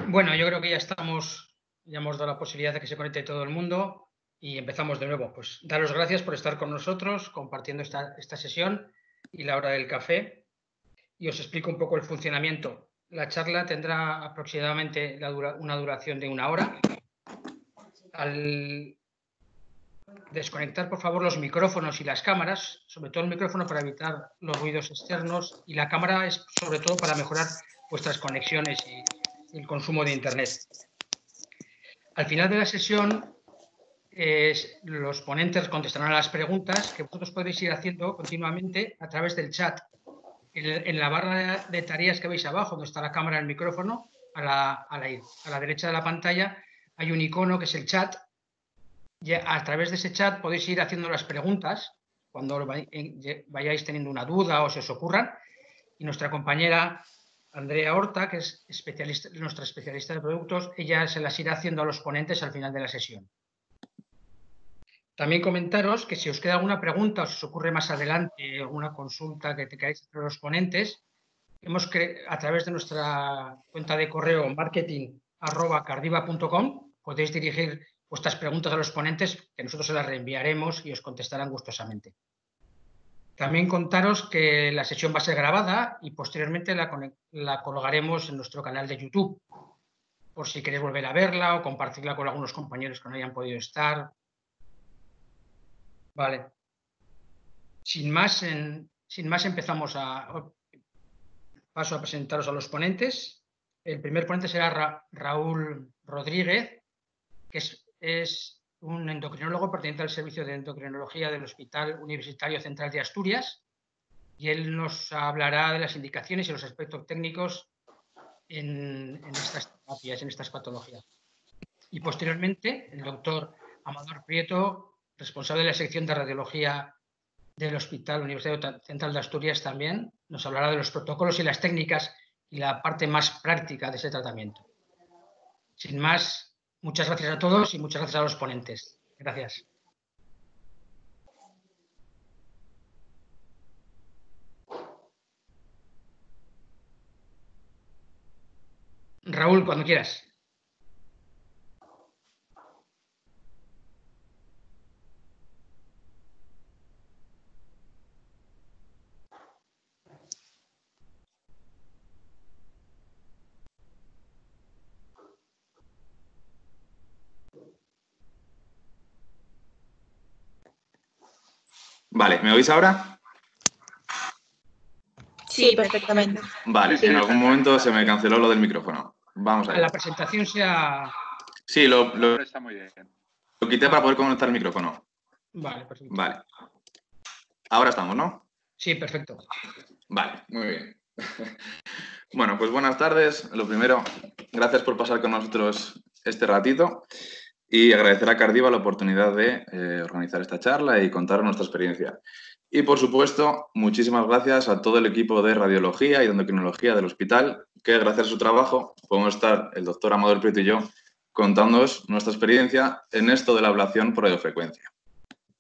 Bueno, yo creo que ya hemos dado la posibilidad de que se conecte todo el mundo y empezamos de nuevo. Pues daros gracias por estar con nosotros compartiendo esta sesión y la hora del café. Y os explico un poco el funcionamiento. La charla tendrá aproximadamente una duración de 1 hora. Al desconectar, por favor, los micrófonos y las cámaras, sobre todo el micrófono para evitar los ruidos externos, y la cámara es sobre todo para mejorar vuestras conexiones y el consumo de Internet. Al final de la sesión, los ponentes contestarán a las preguntas que vosotros podéis ir haciendo continuamente a través del chat. En la barra de tareas que veis abajo, donde está la cámara y el micrófono, a la derecha de la pantalla hay un icono que es el chat. Y a través de ese chat podéis ir haciendo las preguntas cuando vayáis teniendo una duda o se os ocurran. Y nuestra compañera Andrea Horta, que es nuestra especialista de productos, ella se las irá haciendo a los ponentes al final de la sesión. También comentaros que si os queda alguna pregunta o si os ocurre más adelante alguna consulta que queráis hacer a los ponentes, a través de nuestra cuenta de correo marketing@cardiva.com podéis dirigir vuestras preguntas a los ponentes, que nosotros se las reenviaremos y os contestarán gustosamente. También contaros que la sesión va a ser grabada y posteriormente la colgaremos en nuestro canal de YouTube, por si queréis volver a verla o compartirla con algunos compañeros que no hayan podido estar. Vale. Sin más, paso a presentaros a los ponentes. El primer ponente será Raúl Rodríguez, que es un endocrinólogo perteneciente al Servicio de Endocrinología del Hospital Universitario Central de Asturias, y él nos hablará de las indicaciones y los aspectos técnicos en estas terapias, en estas patologías. Y posteriormente, el doctor Amador Prieto, responsable de la sección de radiología del Hospital Universitario Central de Asturias, también nos hablará de los protocolos y las técnicas y la parte más práctica de ese tratamiento. Sin más, muchas gracias a todos y muchas gracias a los ponentes. Gracias. Raúl, cuando quieras. Vale, ¿me oís ahora? Sí, perfectamente. Vale, Sí. en algún momento se me canceló lo del micrófono. Vamos a ver. La presentación sea... Sí, está muy bien. Lo quité para poder conectar el micrófono. Vale, perfecto. Vale. Ahora estamos, ¿no? Sí, perfecto. Vale, muy bien. Bueno, pues buenas tardes. Lo primero, gracias por pasar con nosotros este ratito y agradecer a Cardiva la oportunidad de organizar esta charla y contar nuestra experiencia. Y, por supuesto, muchísimas gracias a todo el equipo de radiología y de endocrinología del hospital, que gracias a su trabajo podemos estar el doctor Amador Prieto y yo contándoos nuestra experiencia en esto de la ablación por radiofrecuencia.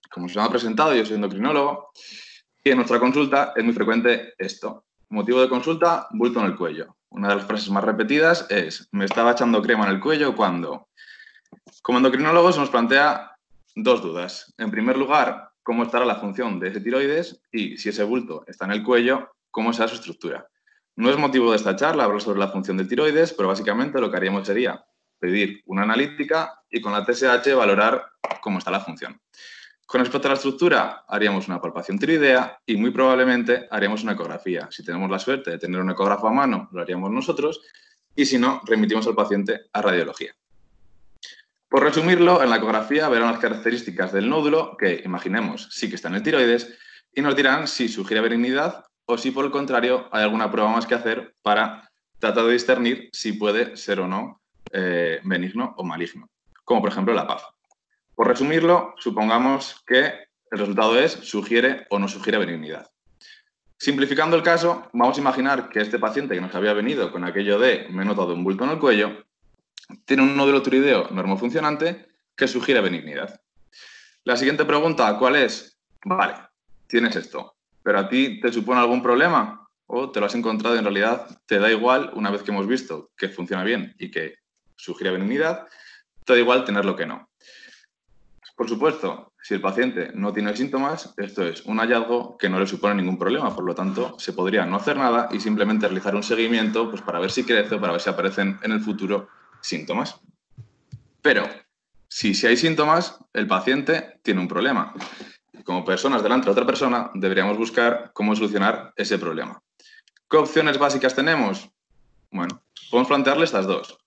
Como se me ha presentado, yo soy endocrinólogo y en nuestra consulta es muy frecuente esto. Motivo de consulta, bulto en el cuello. Una de las frases más repetidas es: me estaba echando crema en el cuello cuando... Como endocrinólogo se nos plantea dos dudas. En primer lugar, ¿cómo estará la función de ese tiroides? Y si ese bulto está en el cuello, ¿cómo será su estructura? No es motivo de esta charla hablar sobre la función del tiroides, pero básicamente lo que haríamos sería pedir una analítica y con la TSH valorar cómo está la función. Con respecto a la estructura, haríamos una palpación tiroidea y muy probablemente haríamos una ecografía. Si tenemos la suerte de tener un ecógrafo a mano, lo haríamos nosotros, y si no, remitimos al paciente a radiología. Por resumirlo, en la ecografía verán las características del nódulo, que imaginemos sí que está en el tiroides, y nos dirán si sugiere benignidad o si, por el contrario, hay alguna prueba más que hacer para tratar de discernir si puede ser o no benigno o maligno, como por ejemplo la PAF. Por resumirlo, supongamos que el resultado es sugiere o no sugiere benignidad. Simplificando el caso, vamos a imaginar que este paciente que nos había venido con aquello de me he notado un bulto en el cuello, tiene un nódulo tiroideo normofuncionante que sugiere benignidad. La siguiente pregunta, ¿cuál es? Vale, tienes esto, ¿pero a ti te supone algún problema? o te lo has encontrado y en realidad te da igual, una vez que hemos visto que funciona bien y que sugiere benignidad, te da igual tenerlo que no. Por supuesto, si el paciente no tiene síntomas, esto es un hallazgo que no le supone ningún problema, por lo tanto, se podría no hacer nada y simplemente realizar un seguimiento pues, para ver si crece o para ver si aparecen en el futuro síntomas. Pero, si hay síntomas, el paciente tiene un problema. Como personas delante de otra persona, deberíamos buscar cómo solucionar ese problema. ¿Qué opciones básicas tenemos? Bueno, podemos plantearle estas dos.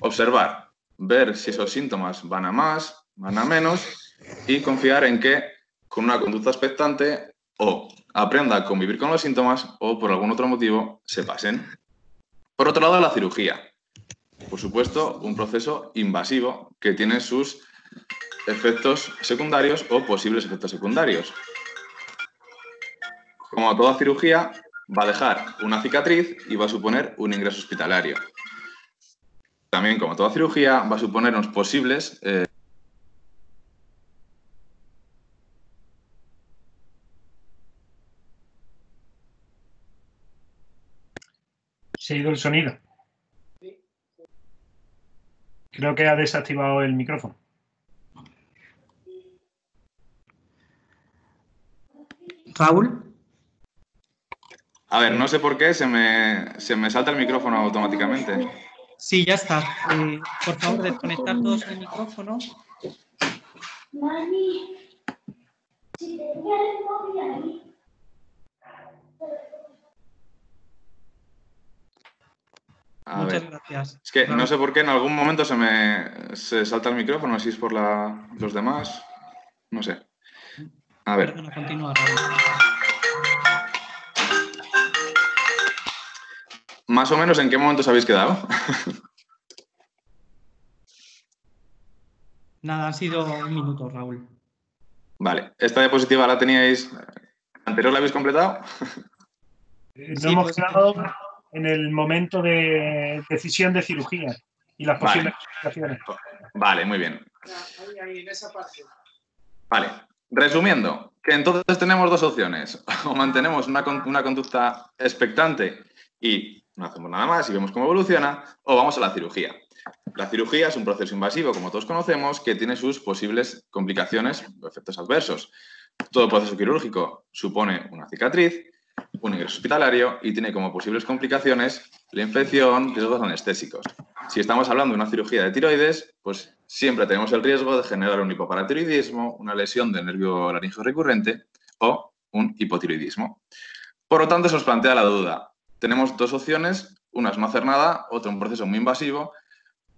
Observar, ver si esos síntomas van a más, van a menos y confiar en que con una conducta expectante o aprenda a convivir con los síntomas o por algún otro motivo se pasen. Por otro lado, la cirugía. Por supuesto, un proceso invasivo que tiene sus efectos secundarios o posibles efectos secundarios. Como toda cirugía, va a dejar una cicatriz y va a suponer un ingreso hospitalario. También, como toda cirugía, va a suponer unos posibles... Se ha ido el sonido. Creo que ha desactivado el micrófono. Raúl. A ver, no sé por qué se me salta el micrófono automáticamente. Sí, ya está. Por favor, desconectar todos el micrófono. Mami, si te voy el móvil ahí. Muchas gracias. Es que no sé por qué en algún momento se salta el micrófono, si es por los demás. No sé. A ver. Perdona, continúa, Raúl. Más o menos, ¿en qué momento os habéis quedado? Nada, han sido 1 minuto, Raúl. Vale. ¿Esta diapositiva la teníais? ¿Anterior la habéis completado? Nos Sí, hemos pues, quedado en el momento de decisión de cirugía y las posibles complicaciones. Vale, muy bien. Ahí, en esa parte. Vale. Resumiendo, que entonces tenemos dos opciones. O mantenemos una conducta expectante y no hacemos nada más y vemos cómo evoluciona, o vamos a la cirugía. La cirugía es un proceso invasivo, como todos conocemos, que tiene sus posibles complicaciones o efectos adversos. Todo proceso quirúrgico supone una cicatriz, un ingreso hospitalario y tiene como posibles complicaciones la infección, riesgos anestésicos. Si estamos hablando de una cirugía de tiroides, pues siempre tenemos el riesgo de generar un hipoparatiroidismo, una lesión del nervio laríngeo recurrente o un hipotiroidismo. Por lo tanto, se nos plantea la duda. Tenemos dos opciones, una es no hacer nada, otra un proceso muy invasivo.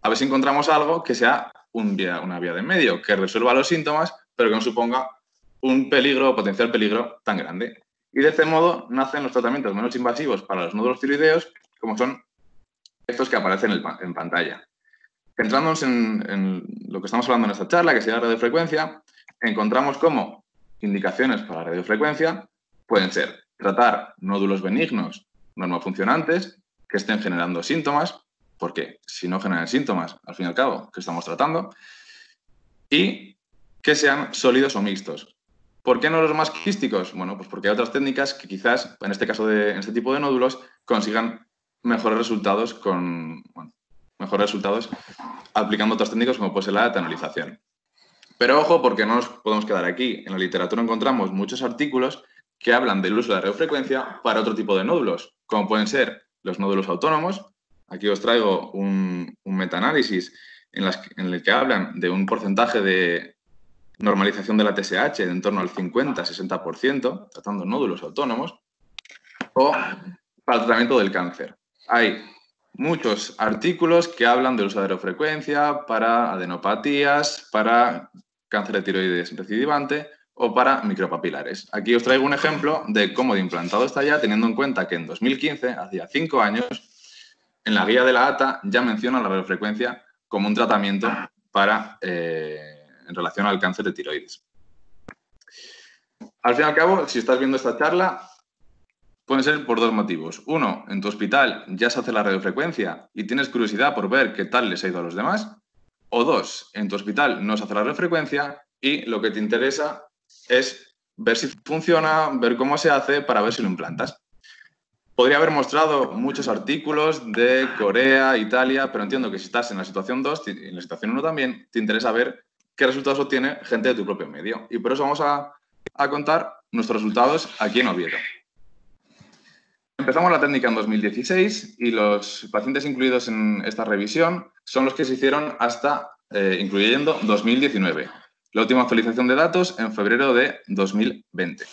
A ver si encontramos algo que sea una vía de en medio, que resuelva los síntomas, pero que no suponga un peligro o potencial peligro tan grande. Y de este modo nacen los tratamientos menos invasivos para los nódulos tiroideos, como son estos que aparecen en pantalla. Centrándonos en lo que estamos hablando en esta charla, que sería la radiofrecuencia, encontramos cómo indicaciones para la radiofrecuencia pueden ser tratar nódulos benignos normofuncionantes que estén generando síntomas, porque si no generan síntomas, al fin y al cabo, ¿qué estamos tratando? Y que sean sólidos o mixtos. ¿Por qué no los más quísticos? Bueno, pues porque hay otras técnicas que quizás, en este caso en este tipo de nódulos, consigan mejores resultados aplicando otras técnicas como puede ser la etanolización. Pero ojo, porque no nos podemos quedar aquí. En la literatura encontramos muchos artículos que hablan del uso de la radiofrecuencia para otro tipo de nódulos, como pueden ser los nódulos autónomos. Aquí os traigo un metaanálisis en el que hablan de un porcentaje de normalización de la TSH de en torno al 50-60%, tratando nódulos autónomos, o para el tratamiento del cáncer. Hay muchos artículos que hablan del uso de radiofrecuencia para adenopatías, para cáncer de tiroides recidivante o para micropapilares. Aquí os traigo un ejemplo de cómo de implantado está ya, teniendo en cuenta que en 2015, hacía 5 años, en la guía de la ATA ya menciona la radiofrecuencia como un tratamiento para, en relación al cáncer de tiroides. Al fin y al cabo, si estás viendo esta charla, pueden ser por dos motivos. Uno, en tu hospital ya se hace la radiofrecuencia y tienes curiosidad por ver qué tal les ha ido a los demás. O dos, en tu hospital no se hace la radiofrecuencia y lo que te interesa es ver si funciona, ver cómo se hace para ver si lo implantas. Podría haber mostrado muchos artículos de Corea, Italia, pero entiendo que si estás en la situación 2 y en la situación 1 también, te interesa ver qué resultados obtiene gente de tu propio medio. Y por eso vamos a contar nuestros resultados aquí en Oviedo. Empezamos la técnica en 2016 y los pacientes incluidos en esta revisión son los que se hicieron hasta, incluyendo 2019. La última actualización de datos en febrero de 2020.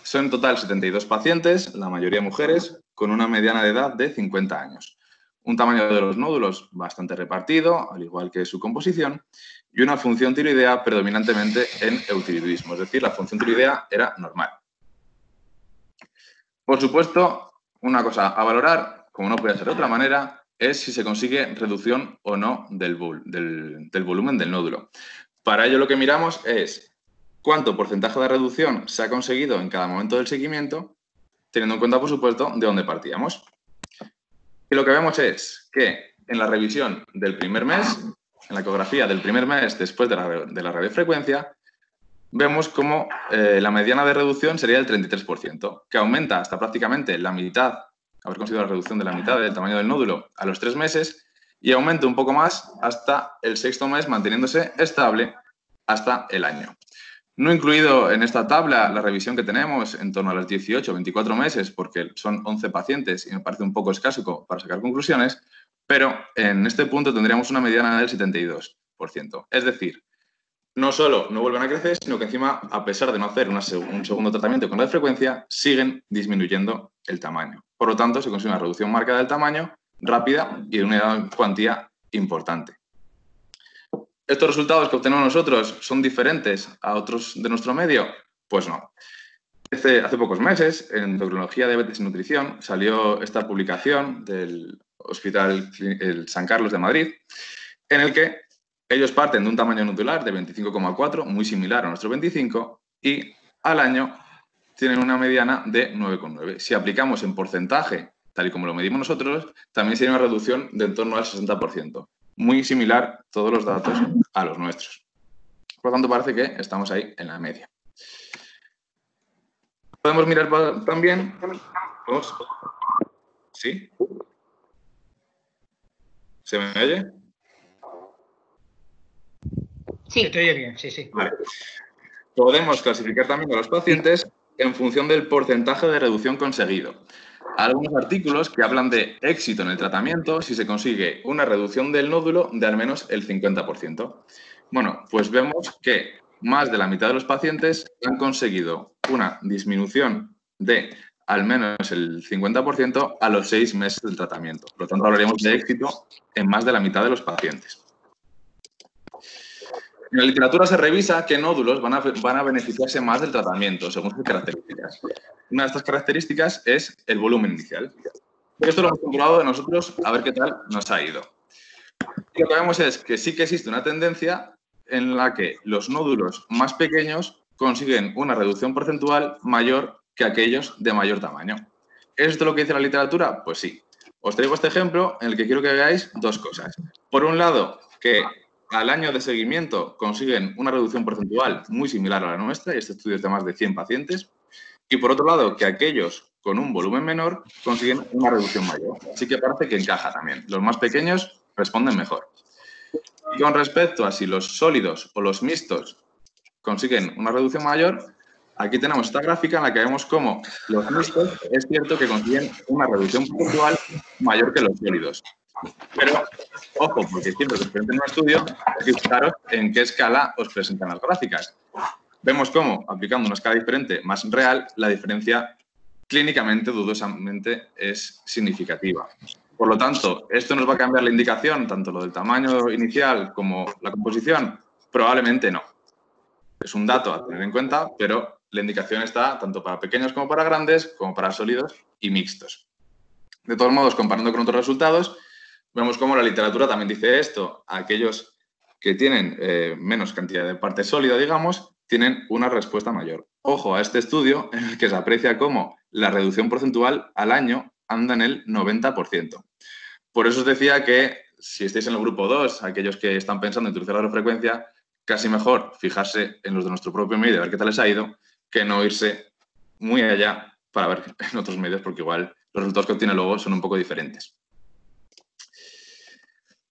Son en total 72 pacientes, la mayoría mujeres, con una mediana de edad de 50 años. Un tamaño de los nódulos bastante repartido, al igual que su composición, y una función tiroidea predominantemente en eutiroidismo, es decir, la función tiroidea era normal. Por supuesto, una cosa a valorar, como no puede ser de otra manera, es si se consigue reducción o no del volumen del nódulo. Para ello lo que miramos es cuánto porcentaje de reducción se ha conseguido en cada momento del seguimiento, teniendo en cuenta, por supuesto, de dónde partíamos. Y lo que vemos es que en la revisión del primer mes, en la ecografía del primer mes después de la radiofrecuencia, vemos como la mediana de reducción sería el 33%, que aumenta hasta prácticamente la mitad, haber conseguido la reducción de la mitad del tamaño del nódulo a los 3 meses, y aumenta un poco más hasta el 6º mes, manteniéndose estable hasta el año. No incluido en esta tabla la revisión que tenemos en torno a los 18 o 24 meses, porque son 11 pacientes y me parece un poco escaso para sacar conclusiones, pero en este punto tendríamos una mediana del 72%. Es decir, no solo no vuelven a crecer, sino que encima, a pesar de no hacer un segundo tratamiento con radiofrecuencia, siguen disminuyendo el tamaño. Por lo tanto, se consigue una reducción marcada del tamaño, rápida y de una cuantía importante. ¿Estos resultados que obtenemos nosotros son diferentes a otros de nuestro medio? Pues no. Hace pocos meses, en Endocrinología, Diabetes y Nutrición, salió esta publicación del Hospital San Carlos de Madrid, en el que ellos parten de un tamaño nodular de 25,4, muy similar a nuestro 25, y al año tienen una mediana de 9,9. Si aplicamos en porcentaje, tal y como lo medimos nosotros, también sería una reducción de en torno al 60%. Muy similar todos los datos a los nuestros. Por lo tanto, parece que estamos ahí en la media. Podemos mirar también... ¿Sí? ¿Se me oye? Sí, te oye bien, sí, sí. Vale. Podemos clasificar también a los pacientes en función del porcentaje de reducción conseguido. Hay algunos artículos que hablan de éxito en el tratamiento si se consigue una reducción del nódulo de al menos el 50%. Bueno, pues vemos que más de la mitad de los pacientes han conseguido una disminución de al menos el 50% a los 6 meses del tratamiento. Por lo tanto, hablaríamos de éxito en más de la mitad de los pacientes. En la literatura se revisa qué nódulos van a beneficiarse más del tratamiento, según sus características. Una de estas características es el volumen inicial. Esto lo hemos comprobado nosotros a ver qué tal nos ha ido. Y lo que vemos es que sí que existe una tendencia en la que los nódulos más pequeños consiguen una reducción porcentual mayor que aquellos de mayor tamaño. ¿Es esto lo que dice la literatura? Pues sí. Os traigo este ejemplo en el que quiero que veáis dos cosas. Por un lado, que al año de seguimiento consiguen una reducción porcentual muy similar a la nuestra, y este estudio es de más de 100 pacientes. Y por otro lado, que aquellos con un volumen menor consiguen una reducción mayor. Así que parece que encaja también. Los más pequeños responden mejor. Y con respecto a si los sólidos o los mixtos consiguen una reducción mayor, aquí tenemos esta gráfica en la que vemos cómo los mixtos es cierto que consiguen una reducción porcentual mayor que los sólidos. Pero, ojo, porque siempre que os presenten un estudio, hay que fijaros en qué escala os presentan las gráficas. Vemos cómo, aplicando una escala diferente, más real, la diferencia clínicamente, dudosamente, es significativa. Por lo tanto, ¿esto nos va a cambiar la indicación, tanto lo del tamaño inicial como la composición? Probablemente no. Es un dato a tener en cuenta, pero la indicación está tanto para pequeños como para grandes, como para sólidos y mixtos. De todos modos, comparando con otros resultados, vemos cómo la literatura también dice esto. Aquellos que tienen menos cantidad de parte sólida, digamos, tienen una respuesta mayor. Ojo a este estudio en el que se aprecia cómo la reducción porcentual al año anda en el 90%. Por eso os decía que si estáis en el grupo 2, aquellos que están pensando en utilizar la radiofrecuencia, casi mejor fijarse en los de nuestro propio medio, a ver qué tal les ha ido, que no irse muy allá para ver en otros medios, porque igual los resultados que obtiene luego son un poco diferentes.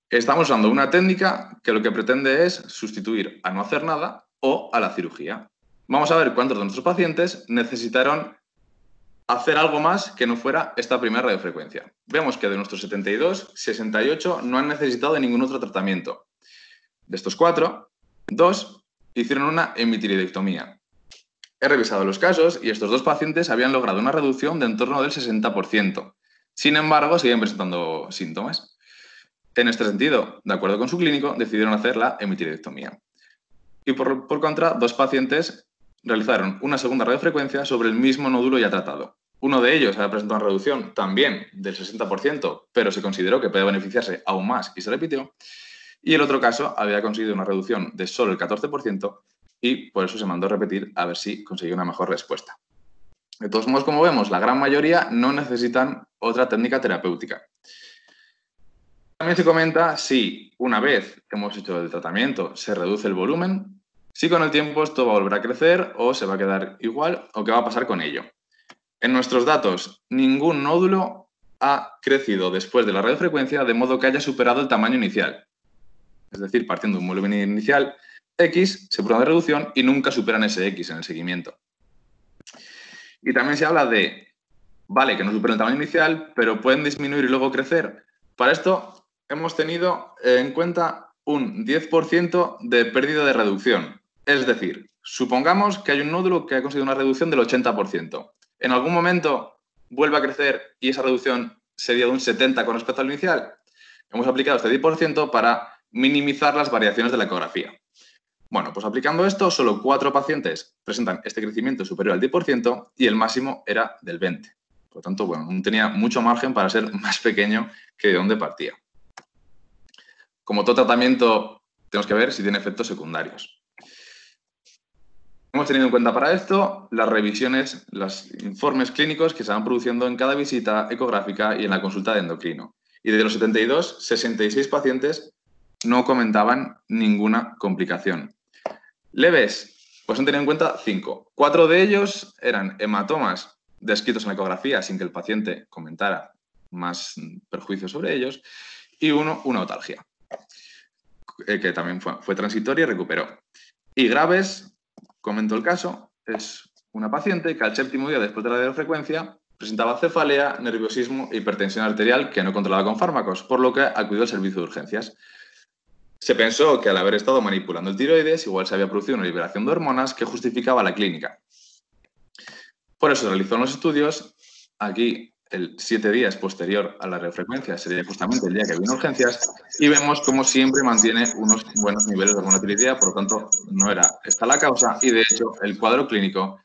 Estamos usando una técnica que lo que pretende es sustituir a no hacer nada o a la cirugía. Vamos a ver cuántos de nuestros pacientes necesitaron hacer algo más que no fuera esta primera radiofrecuencia. Vemos que de nuestros 72, 68 no han necesitado ningún otro tratamiento. De estos 4, 2 hicieron una hemitiroidectomía. He revisado los casos y estos 2 pacientes habían logrado una reducción de en torno del 60%. Sin embargo, siguen presentando síntomas. En este sentido, de acuerdo con su clínico, decidieron hacer la hemitiroidectomía. Y por contra, 2 pacientes realizaron una segunda radiofrecuencia sobre el mismo nódulo ya tratado. Uno de ellos había presentado una reducción también del 60%, pero se consideró que podía beneficiarse aún más y se repitió. Y el otro caso había conseguido una reducción de solo el 14% y por eso se mandó a repetir a ver si conseguía una mejor respuesta. De todos modos, como vemos, la gran mayoría no necesitan otra técnica terapéutica. También se comenta si una vez que hemos hecho el tratamiento se reduce el volumen, si con el tiempo esto va a volver a crecer o se va a quedar igual o qué va a pasar con ello. En nuestros datos, ningún nódulo ha crecido después de la radiofrecuencia de modo que haya superado el tamaño inicial. Es decir, partiendo de un volumen inicial X, se produce una reducción y nunca superan ese X en el seguimiento. Y también se habla de, vale, que no superen el tamaño inicial, pero pueden disminuir y luego crecer. Para esto hemos tenido en cuenta un 10% de pérdida de reducción. Es decir, supongamos que hay un nódulo que ha conseguido una reducción del 80%. En algún momento vuelve a crecer y esa reducción sería de un 70% con respecto al inicial. Hemos aplicado este 10% para minimizar las variaciones de la ecografía. Bueno, pues aplicando esto, solo 4 pacientes presentan este crecimiento superior al 10% y el máximo era del 20%. Por lo tanto, bueno, tenía mucho margen para ser más pequeño que de donde partía. Como todo tratamiento, tenemos que ver si tiene efectos secundarios. Hemos tenido en cuenta para esto las revisiones, los informes clínicos que se van produciendo en cada visita ecográfica y en la consulta de endocrino. Y de los 72, 66 pacientes no comentaban ninguna complicación. Leves, pues han tenido en cuenta 5. 4 de ellos eran hematomas descritos en la ecografía sin que el paciente comentara más perjuicios sobre ellos. Y uno, una otalgia, que también fue transitoria y recuperó. Y graves, comento el caso, es una paciente que al 7º día después de la radiofrecuencia presentaba cefalea, nerviosismo e hipertensión arterial que no controlaba con fármacos, por lo que acudió al servicio de urgencias. Se pensó que al haber estado manipulando el tiroides, igual se había producido una liberación de hormonas que justificaba la clínica. Por eso se realizaron los estudios. Aquí, el 7 días posterior a la radiofrecuencia sería justamente el día que vino urgencias y vemos como siempre mantiene unos buenos niveles de hormonotiroidea, por lo tanto no era esta la causa y de hecho el cuadro clínico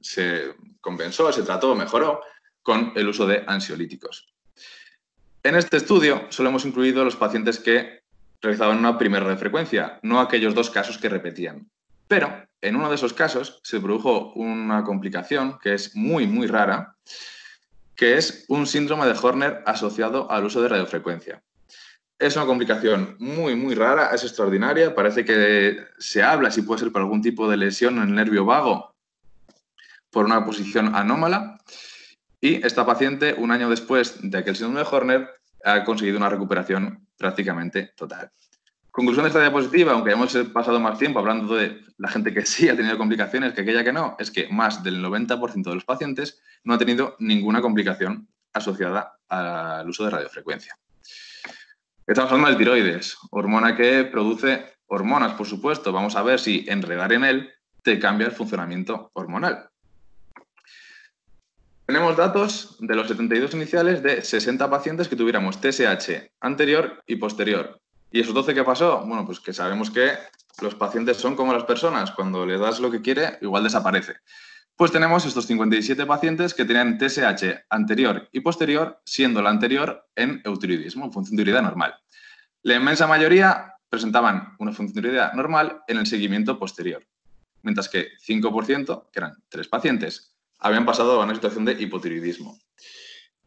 se compensó, se trató, mejoró con el uso de ansiolíticos. En este estudio solo hemos incluido los pacientes que realizaban una primera radiofrecuencia, no aquellos 2 casos que repetían. Pero en uno de esos casos se produjo una complicación que es muy, muy rara, que es un síndrome de Horner asociado al uso de radiofrecuencia. Es una complicación muy, muy rara, es extraordinaria. Parece que se habla si puede ser por algún tipo de lesión en el nervio vago por una posición anómala. Y esta paciente, un año después de aquel síndrome de Horner, ha conseguido una recuperación prácticamente total. Conclusión de esta diapositiva, aunque hemos pasado más tiempo hablando de la gente que sí ha tenido complicaciones que aquella que no, es que más del 90% de los pacientes no ha tenido ninguna complicación asociada al uso de radiofrecuencia. Estamos hablando del tiroides, hormona que produce hormonas, por supuesto. Vamos a ver si enredar en él te cambia el funcionamiento hormonal. Tenemos datos de los 72 iniciales de 60 pacientes que tuviéramos TSH anterior y posterior. ¿Y esos 12 qué pasó? Bueno, pues que sabemos que los pacientes son como las personas. Cuando le das lo que quiere, igual desaparece. Pues tenemos estos 57 pacientes que tenían TSH anterior y posterior, siendo la anterior en eutiroidismo, función de tiroidea normal. La inmensa mayoría presentaban una función de tiroidea normal en el seguimiento posterior, mientras que 5%, que eran 3 pacientes, habían pasado a una situación de hipotiroidismo.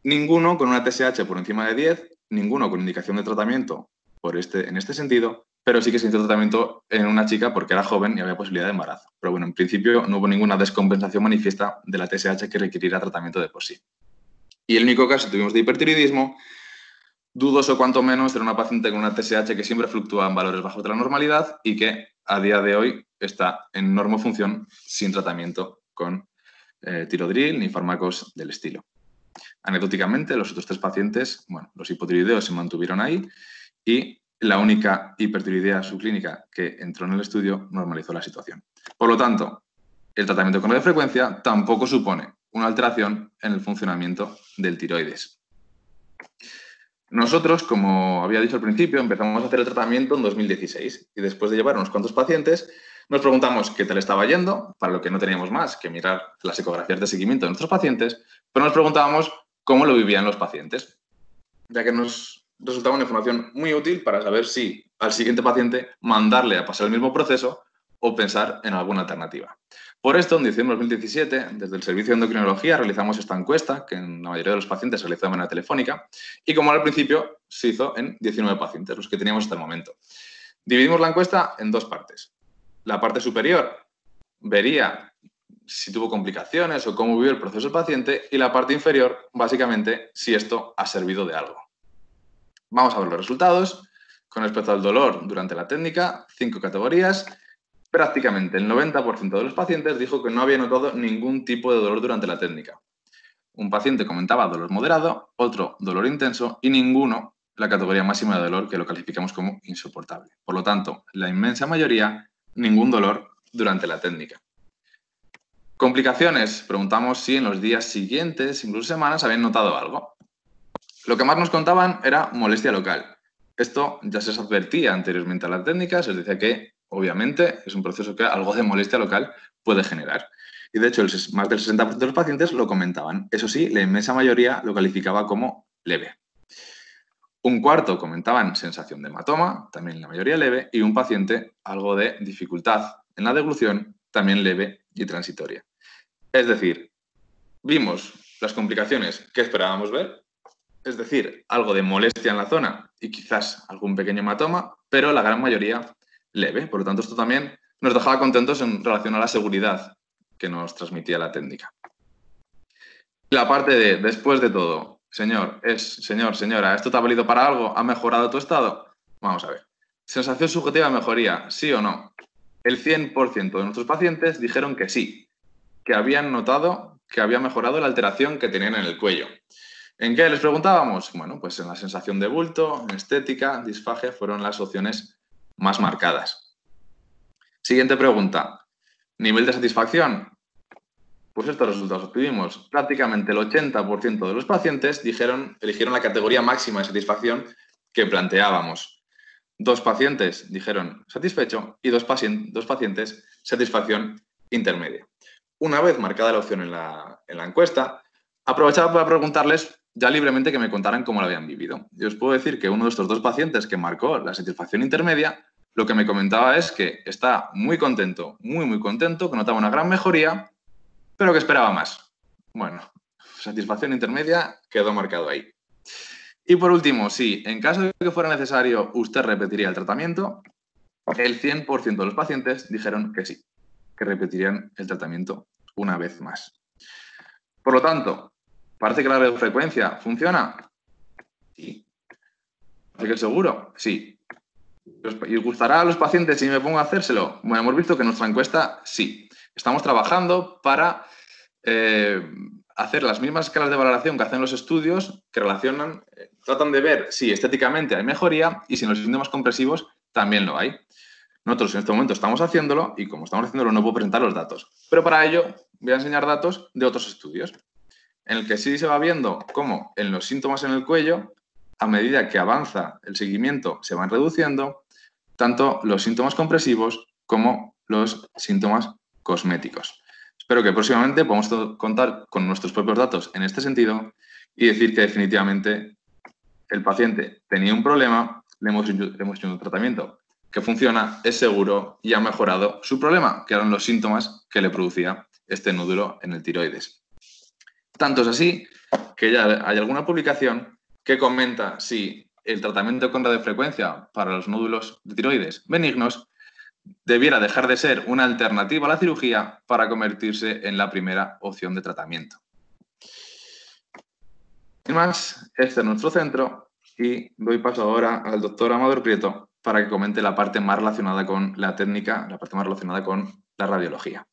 Ninguno con una TSH por encima de 10, ninguno con indicación de tratamiento en este sentido, pero sí que se hizo tratamiento en una chica porque era joven y había posibilidad de embarazo. Pero bueno, en principio no hubo ninguna descompensación manifiesta de la TSH que requiriera tratamiento de por sí. Y el único caso que tuvimos de hipertiroidismo, dudoso cuanto menos, era una paciente con una TSH que siempre fluctúa en valores bajos de la normalidad y que a día de hoy está en normofunción sin tratamiento con tirodril ni fármacos del estilo. Anecdóticamente, los otros 3 pacientes, bueno, los hipotiroideos se mantuvieron ahí y la única hipertiroidea subclínica que entró en el estudio normalizó la situación. Por lo tanto, el tratamiento con radiofrecuencia tampoco supone una alteración en el funcionamiento del tiroides. Nosotros, como había dicho al principio, empezamos a hacer el tratamiento en 2016 y después de llevar unos cuantos pacientes nos preguntamos qué tal estaba yendo, para lo que no teníamos más que mirar las ecografías de seguimiento de nuestros pacientes, pero nos preguntábamos cómo lo vivían los pacientes, ya que nos resultaba una información muy útil para saber si al siguiente paciente mandarle a pasar el mismo proceso o pensar en alguna alternativa. Por esto, en diciembre de 2017, desde el Servicio de Endocrinología realizamos esta encuesta, que en la mayoría de los pacientes se realizó de manera telefónica, y como al principio se hizo en 19 pacientes, los que teníamos hasta el momento. Dividimos la encuesta en 2 partes. La parte superior vería si tuvo complicaciones o cómo vivió el proceso del paciente, y la parte inferior, básicamente, si esto ha servido de algo. Vamos a ver los resultados. Con respecto al dolor durante la técnica, 5 categorías. Prácticamente el 90% de los pacientes dijo que no había notado ningún tipo de dolor durante la técnica. Un paciente comentaba dolor moderado, otro dolor intenso y ninguno la categoría máxima de dolor, que lo calificamos como insoportable. Por lo tanto, la inmensa mayoría, ningún dolor durante la técnica. Complicaciones. Preguntamos si en los días siguientes, incluso semanas, habían notado algo. Lo que más nos contaban era molestia local. Esto ya se advertía anteriormente a la técnica, se les decía que, obviamente, es un proceso que algo de molestia local puede generar. Y, de hecho, más del 60% de los pacientes lo comentaban. Eso sí, la inmensa mayoría lo calificaba como leve. Un cuarto comentaban sensación de hematoma, también la mayoría leve, y un paciente algo de dificultad en la deglución, también leve y transitoria. Es decir, vimos las complicaciones que esperábamos ver, es decir, algo de molestia en la zona y quizás algún pequeño hematoma, pero la gran mayoría leve. Por lo tanto, esto también nos dejaba contentos en relación a la seguridad que nos transmitía la técnica. La parte de después de todo, señora, ¿esto te ha valido para algo? ¿Ha mejorado tu estado? Vamos a ver. ¿Sensación subjetiva de mejoría? ¿Sí o no? El 100% de nuestros pacientes dijeron que sí, que habían notado que había mejorado la alteración que tenían en el cuello. ¿En qué les preguntábamos? Bueno, pues en la sensación de bulto, en estética, disfagia, fueron las opciones más marcadas. Siguiente pregunta. ¿Nivel de satisfacción? Pues estos resultados obtuvimos. Prácticamente el 80% de los pacientes eligieron la categoría máxima de satisfacción que planteábamos. 2 pacientes dijeron satisfecho y 2 pacientes satisfacción intermedia. Una vez marcada la opción en la encuesta, aprovechaba para preguntarles ya libremente que me contaran cómo lo habían vivido. Y os puedo decir que uno de estos 2 pacientes que marcó la satisfacción intermedia, lo que me comentaba es que está muy contento, muy contento, que notaba una gran mejoría, pero que esperaba más. Bueno, satisfacción intermedia quedó marcado ahí. Y por último, si en caso de que fuera necesario, usted repetiría el tratamiento, el 100% de los pacientes dijeron que sí, que repetirían el tratamiento una vez más. Por lo tanto, ¿parece que la radiofrecuencia funciona? Sí. ¿Parece que seguro? Sí. ¿Y os gustará a los pacientes si me pongo a hacérselo? Bueno, hemos visto que en nuestra encuesta sí. Estamos trabajando para hacer las mismas escalas de valoración que hacen los estudios, que relacionan, tratan de ver si estéticamente hay mejoría y si en los síntomas compresivos también lo hay. Nosotros en este momento estamos haciéndolo y como estamos haciéndolo no puedo presentar los datos. Pero para ello voy a enseñar datos de otros estudios, en el que sí se va viendo cómo en los síntomas en el cuello, a medida que avanza el seguimiento, se van reduciendo tanto los síntomas compresivos como los síntomas cosméticos. Espero que próximamente podamos contar con nuestros propios datos en este sentido y decir que definitivamente el paciente tenía un problema, le hemos hecho un tratamiento que funciona, es seguro y ha mejorado su problema, que eran los síntomas que le producía este nódulo en el tiroides. Tanto es así que ya hay alguna publicación que comenta si el tratamiento con radiofrecuencia para los nódulos de tiroides benignos debiera dejar de ser una alternativa a la cirugía para convertirse en la primera opción de tratamiento. Sin más, este es nuestro centro y doy paso ahora al doctor Amador Prieto para que comente la parte más relacionada con la técnica, la parte más relacionada con la radiología.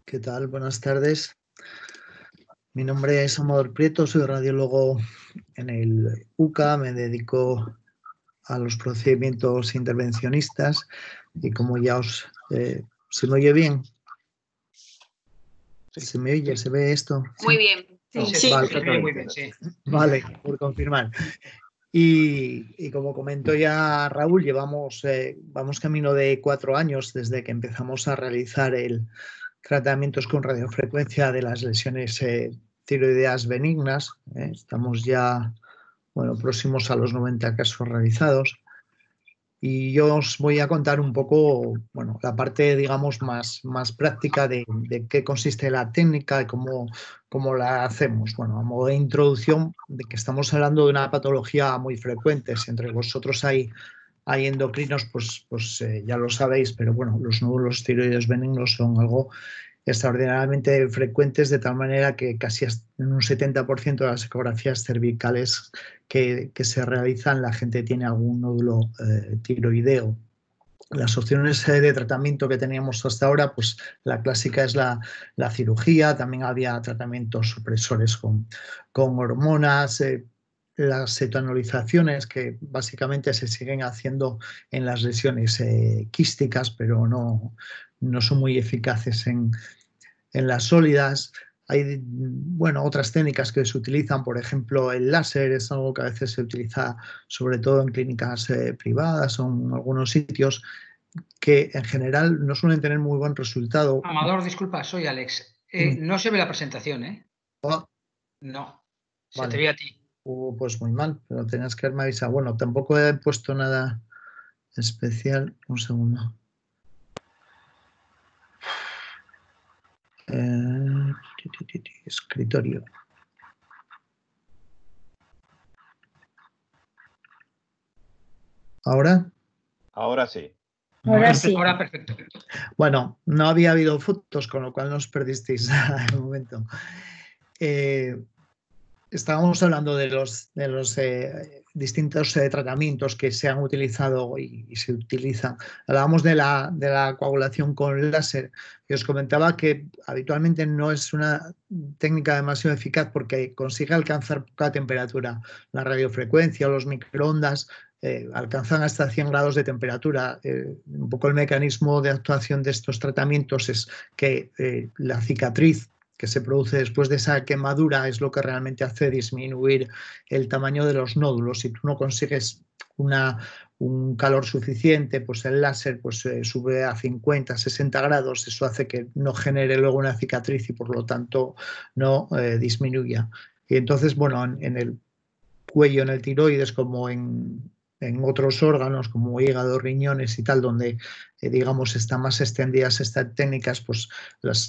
¿Qué tal? Buenas tardes. Mi nombre es Amador Prieto, soy radiólogo en el UCA, me dedico a los procedimientos intervencionistas y como ya ¿se me oye bien? ¿Se me oye? ¿Se ve esto? Muy bien. Sí, Vale, se ve muy bien, sí. vale, por confirmar. Y como comentó ya Raúl, vamos camino de 4 años desde que empezamos a realizar tratamientos con radiofrecuencia de las lesiones tiroideas benignas. Estamos ya próximos a los 90 casos realizados. Y yo os voy a contar un poco la parte, digamos, más práctica de qué consiste la técnica y cómo la hacemos. Bueno, a modo de introducción, de que estamos hablando de una patología muy frecuente. Si entre vosotros hay endocrinos, pues ya lo sabéis, pero bueno, los nódulos tiroides benignos son algo extraordinariamente frecuentes, de tal manera que casi en un 70% de las ecografías cervicales que se realizan, la gente tiene algún nódulo tiroideo. Las opciones de tratamiento que teníamos hasta ahora, pues la clásica es la cirugía, también había tratamientos supresores con hormonas, las etanolizaciones, que básicamente se siguen haciendo en las lesiones quísticas, pero no son muy eficaces en las sólidas. Hay otras técnicas que se utilizan, por ejemplo, el láser es algo que a veces se utiliza sobre todo en clínicas privadas o en algunos sitios, que en general no suelen tener muy buen resultado. Amador, disculpa, soy Alex. No se ve la presentación, ¿eh? Oh, no, se vale. te ve a ti. Pues muy mal, pero tenías que haberme avisado. Bueno, tampoco he puesto nada especial. Un segundo. Escritorio. ¿Ahora? Ahora sí. Ahora sí. Ahora perfecto. Bueno, no había habido fotos, con lo cual no os perdisteis el momento. Estábamos hablando de los distintos tratamientos que se han utilizado y se utilizan. Hablábamos de la coagulación con láser y os comentaba que habitualmente no es una técnica demasiado eficaz porque consigue alcanzar poca temperatura. La radiofrecuencia o los microondas alcanzan hasta 100 grados de temperatura. Un poco el mecanismo de actuación de estos tratamientos es que la cicatriz que se produce después de esa quemadura es lo que realmente hace disminuir el tamaño de los nódulos. Si tú no consigues un calor suficiente, pues el láser sube a 50, 60 grados, eso hace que no genere luego una cicatriz y por lo tanto no disminuya. Y entonces, en el cuello, en el tiroides, como en otros órganos como hígado, riñones y tal, donde digamos están más extendidas estas técnicas, pues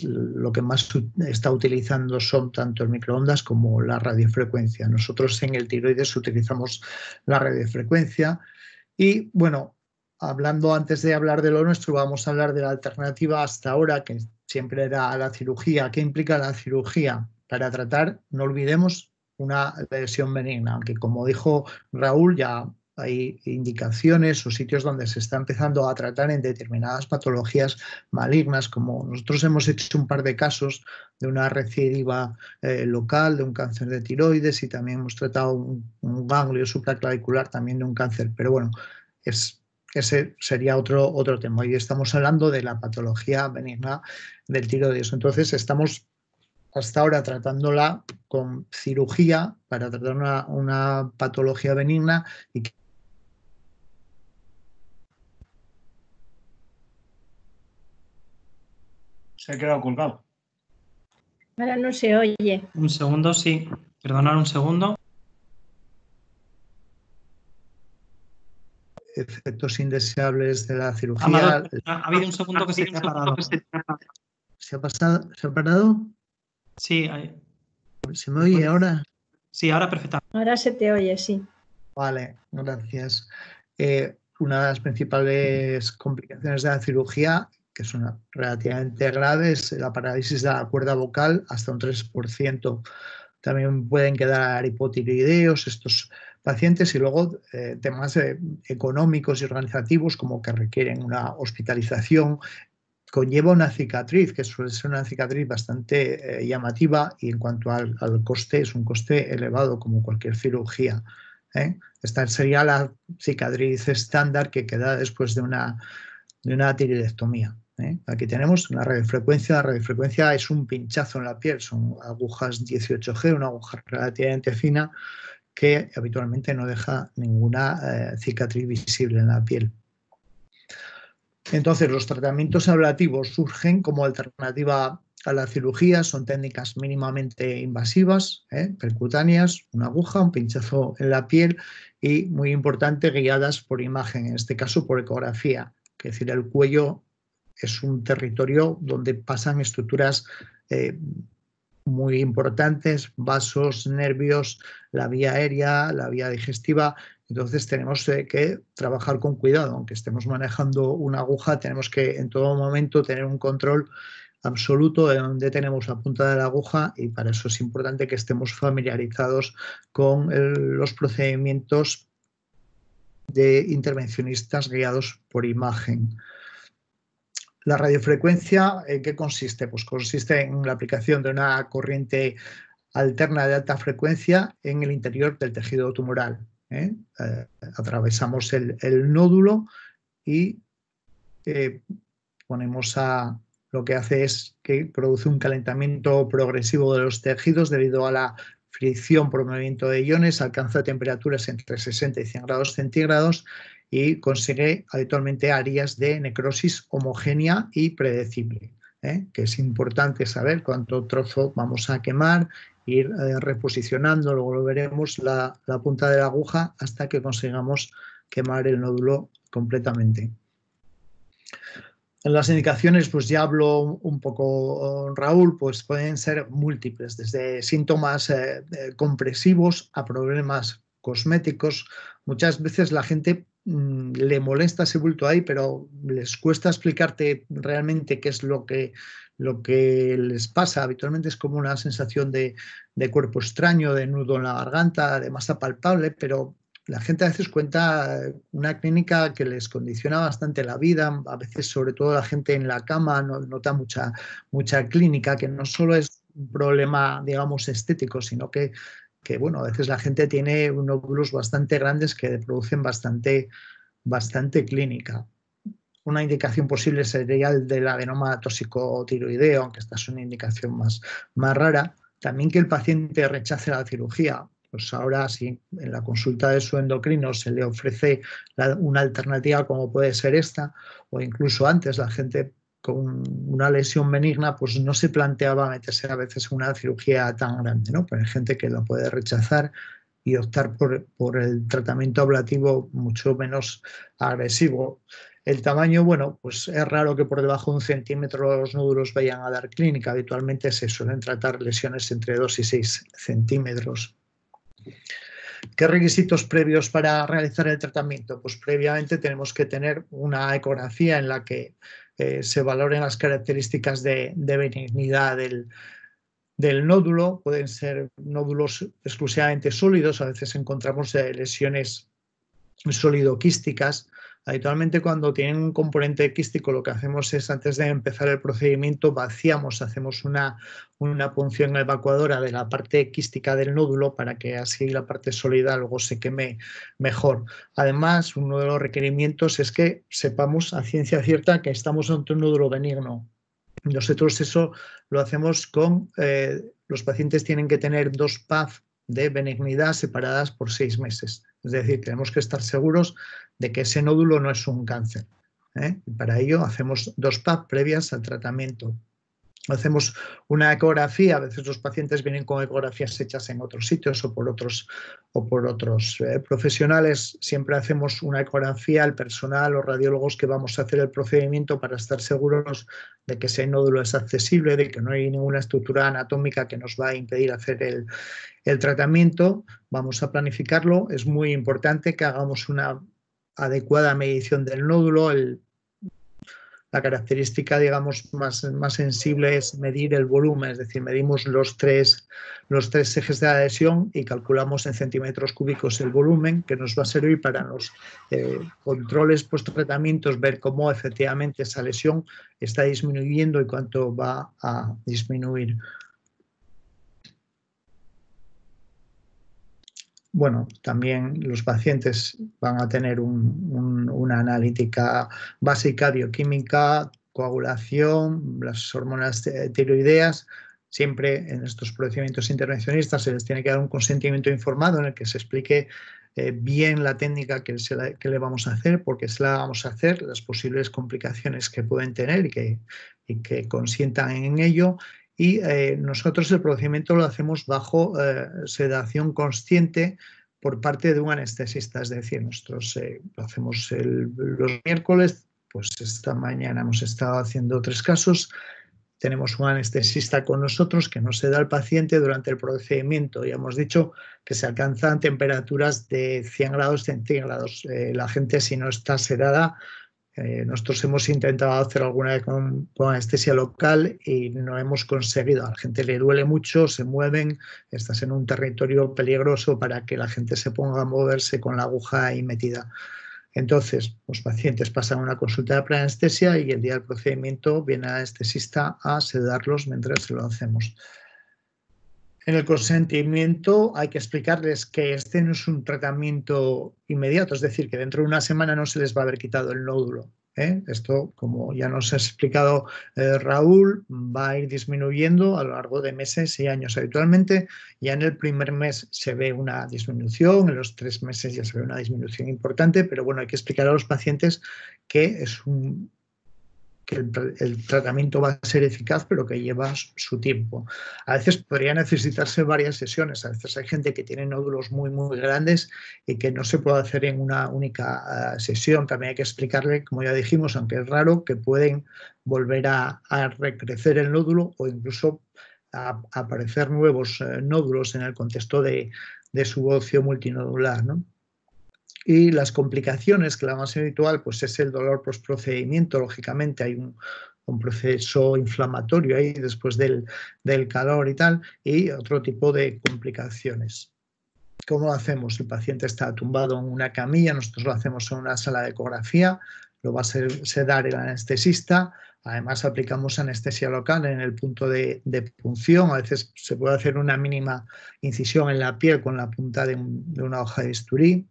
lo que más está utilizando son tanto el microondas como la radiofrecuencia. Nosotros en el tiroides utilizamos la radiofrecuencia y antes de hablar de lo nuestro, vamos a hablar de la alternativa hasta ahora, que siempre era la cirugía. ¿Qué implica la cirugía? Para tratar, no olvidemos, una lesión benigna, aunque como dijo Raúl, ya hay indicaciones o sitios donde se está empezando a tratar en determinadas patologías malignas, como nosotros hemos hecho un par de casos de una recidiva local, de un cáncer de tiroides, y también hemos tratado un ganglio supraclavicular también de un cáncer, pero ese sería otro tema. Hoy estamos hablando de la patología benigna del tiroides. Entonces estamos hasta ahora tratándola con cirugía para tratar una patología benigna y que Se ha quedado colgado. Ahora no se oye. Un segundo, sí. Perdonad un segundo. efectos indeseables de la cirugía. Amador, ha habido un segundo que se te ha parado. ¿Se ha parado? Sí, ¿Se me oye ahora? sí, ahora perfectamente. Ahora se te oye, sí. Vale, gracias. Una de las principales complicaciones de la cirugía que son relativamente graves, la parálisis de la cuerda vocal hasta un 3%. También pueden quedar hipotiroideos estos pacientes y luego temas económicos y organizativos como que requieren una hospitalización. Conlleva una cicatriz, que suele ser una cicatriz bastante llamativa y en cuanto al coste, es un coste elevado como cualquier cirugía. Esta sería la cicatriz estándar que queda después de una tiroidectomía. Aquí tenemos una radiofrecuencia. La radiofrecuencia es un pinchazo en la piel, son agujas 18G, una aguja relativamente fina que habitualmente no deja ninguna cicatriz visible en la piel. Entonces, los tratamientos ablativos surgen como alternativa a la cirugía, son técnicas mínimamente invasivas, percutáneas, una aguja, un pinchazo en la piel y, muy importante, guiadas por imagen, en este caso por ecografía. Es decir, el cuello es un territorio donde pasan estructuras muy importantes, vasos, nervios, la vía aérea, la vía digestiva. Entonces tenemos que trabajar con cuidado. Aunque estemos manejando una aguja, tenemos que en todo momento tener un control absoluto de dónde tenemos la punta de la aguja y para eso es importante que estemos familiarizados con los procedimientos de intervencionistas guiados por imagen. La radiofrecuencia, ¿en qué consiste? Pues consiste en la aplicación de una corriente alterna de alta frecuencia en el interior del tejido tumoral. Atravesamos el nódulo y ponemos a... Lo que hace es que produce un calentamiento progresivo de los tejidos debido a la fricción por movimiento de iones, alcanza temperaturas entre 60 y 100 grados centígrados y consigue habitualmente áreas de necrosis homogénea y predecible, que es importante saber cuánto trozo vamos a quemar, ir reposicionando, luego lo veremos, la punta de la aguja hasta que consigamos quemar el nódulo completamente. En las indicaciones, pues ya habló un poco Raúl, pues pueden ser múltiples, desde síntomas compresivos a problemas cosméticos. Muchas veces la gente le molesta ese bulto ahí, pero les cuesta explicarte realmente qué es lo que les pasa. Habitualmente es como una sensación de cuerpo extraño, de nudo en la garganta, de masa palpable, pero la gente a veces cuenta una clínica que les condiciona bastante la vida, a veces sobre todo la gente en la cama nota mucha clínica, que no solo es un problema, digamos, estético, sino que bueno, a veces la gente tiene nódulos bastante grandes que producen bastante clínica. Una indicación posible sería el del adenoma tóxico tiroideo, aunque esta es una indicación más rara. También que el paciente rechace la cirugía. Pues ahora si en la consulta de su endocrino se le ofrece una alternativa como puede ser esta, o incluso antes la gente con una lesión benigna pues no se planteaba meterse a veces en una cirugía tan grande, ¿no? Pero hay gente que lo puede rechazar y optar por el tratamiento ablativo mucho menos agresivo. El tamaño, bueno, pues es raro que por debajo de 1 centímetro los nódulos vayan a dar clínica. Habitualmente se suelen tratar lesiones entre 2 y 6 centímetros. ¿Qué requisitos previos para realizar el tratamiento? Pues previamente tenemos que tener una ecografía en la que se valoren las características de benignidad del nódulo. Pueden ser nódulos exclusivamente sólidos, a veces encontramos lesiones sólido-quísticas. Habitualmente cuando tienen un componente quístico lo que hacemos es, antes de empezar el procedimiento, vaciamos, hacemos una punción evacuadora de la parte quística del nódulo para que así la parte sólida luego se queme mejor. Además, uno de los requerimientos es que sepamos a ciencia cierta que estamos ante un nódulo benigno. Nosotros eso lo hacemos con... los pacientes tienen que tener 2 PAF de benignidad separadas por 6 meses. Es decir, tenemos que estar seguros de que ese nódulo no es un cáncer. Y para ello hacemos 2 PAF previas al tratamiento. Hacemos una ecografía, a veces los pacientes vienen con ecografías hechas en otros sitios o por otros profesionales. Siempre hacemos una ecografía al personal o radiólogos que vamos a hacer el procedimiento para estar seguros de que ese nódulo es accesible, de que no hay ninguna estructura anatómica que nos va a impedir hacer el tratamiento. Vamos a planificarlo. Es muy importante que hagamos una adecuada medición del nódulo. la característica, digamos, más sensible es medir el volumen, es decir, medimos los tres ejes de adhesión y calculamos en centímetros cúbicos el volumen, que nos va a servir para los controles post-tratamientos, ver cómo efectivamente esa lesión está disminuyendo y cuánto va a disminuir. Bueno, también los pacientes van a tener una analítica básica, bioquímica, coagulación, las hormonas tiroideas. Siempre en estos procedimientos intervencionistas se les tiene que dar un consentimiento informado en el que se explique bien la técnica que le vamos a hacer, por qué se la vamos a hacer, las posibles complicaciones que pueden tener y que consientan en ello. Y nosotros el procedimiento lo hacemos bajo sedación consciente por parte de un anestesista, es decir, nosotros lo hacemos los miércoles, pues esta mañana hemos estado haciendo 3 casos, tenemos un anestesista con nosotros que nos seda al paciente durante el procedimiento y hemos dicho que se alcanzan temperaturas de 100 grados centígrados. La gente, si no está sedada, nosotros hemos intentado hacer alguna vez con anestesia local y no hemos conseguido. A la gente le duele mucho, se mueven, estás en un territorio peligroso para que la gente se ponga a moverse con la aguja ahí metida. Entonces, los pacientes pasan una consulta de preanestesia y el día del procedimiento viene el anestesista a sedarlos mientras se lo hacemos. En el consentimiento hay que explicarles que este no es un tratamiento inmediato, es decir, que dentro de una semana no se les va a haber quitado el nódulo. Esto, como ya nos ha explicado Raúl, va a ir disminuyendo a lo largo de meses y años. Habitualmente ya en el primer mes se ve una disminución, en los 3 meses ya se ve una disminución importante, pero bueno, hay que explicar a los pacientes que el tratamiento va a ser eficaz, pero que lleva su tiempo. A veces podría necesitarse varias sesiones. A veces hay gente que tiene nódulos muy, muy grandes y que no se puede hacer en una única sesión. También hay que explicarle, como ya dijimos, aunque es raro, que pueden volver a recrecer el nódulo o incluso a aparecer nuevos nódulos en el contexto de su bocio multinodular, ¿no? Y las complicaciones, que la más habitual pues es el dolor postprocedimiento. Lógicamente hay un proceso inflamatorio ahí después del calor y tal, y otro tipo de complicaciones. ¿Cómo lo hacemos? El paciente está tumbado en una camilla, nosotros lo hacemos en una sala de ecografía, lo va a sedar el anestesista. Además aplicamos anestesia local en el punto de punción. A veces se puede hacer una mínima incisión en la piel con la punta de una hoja de bisturí.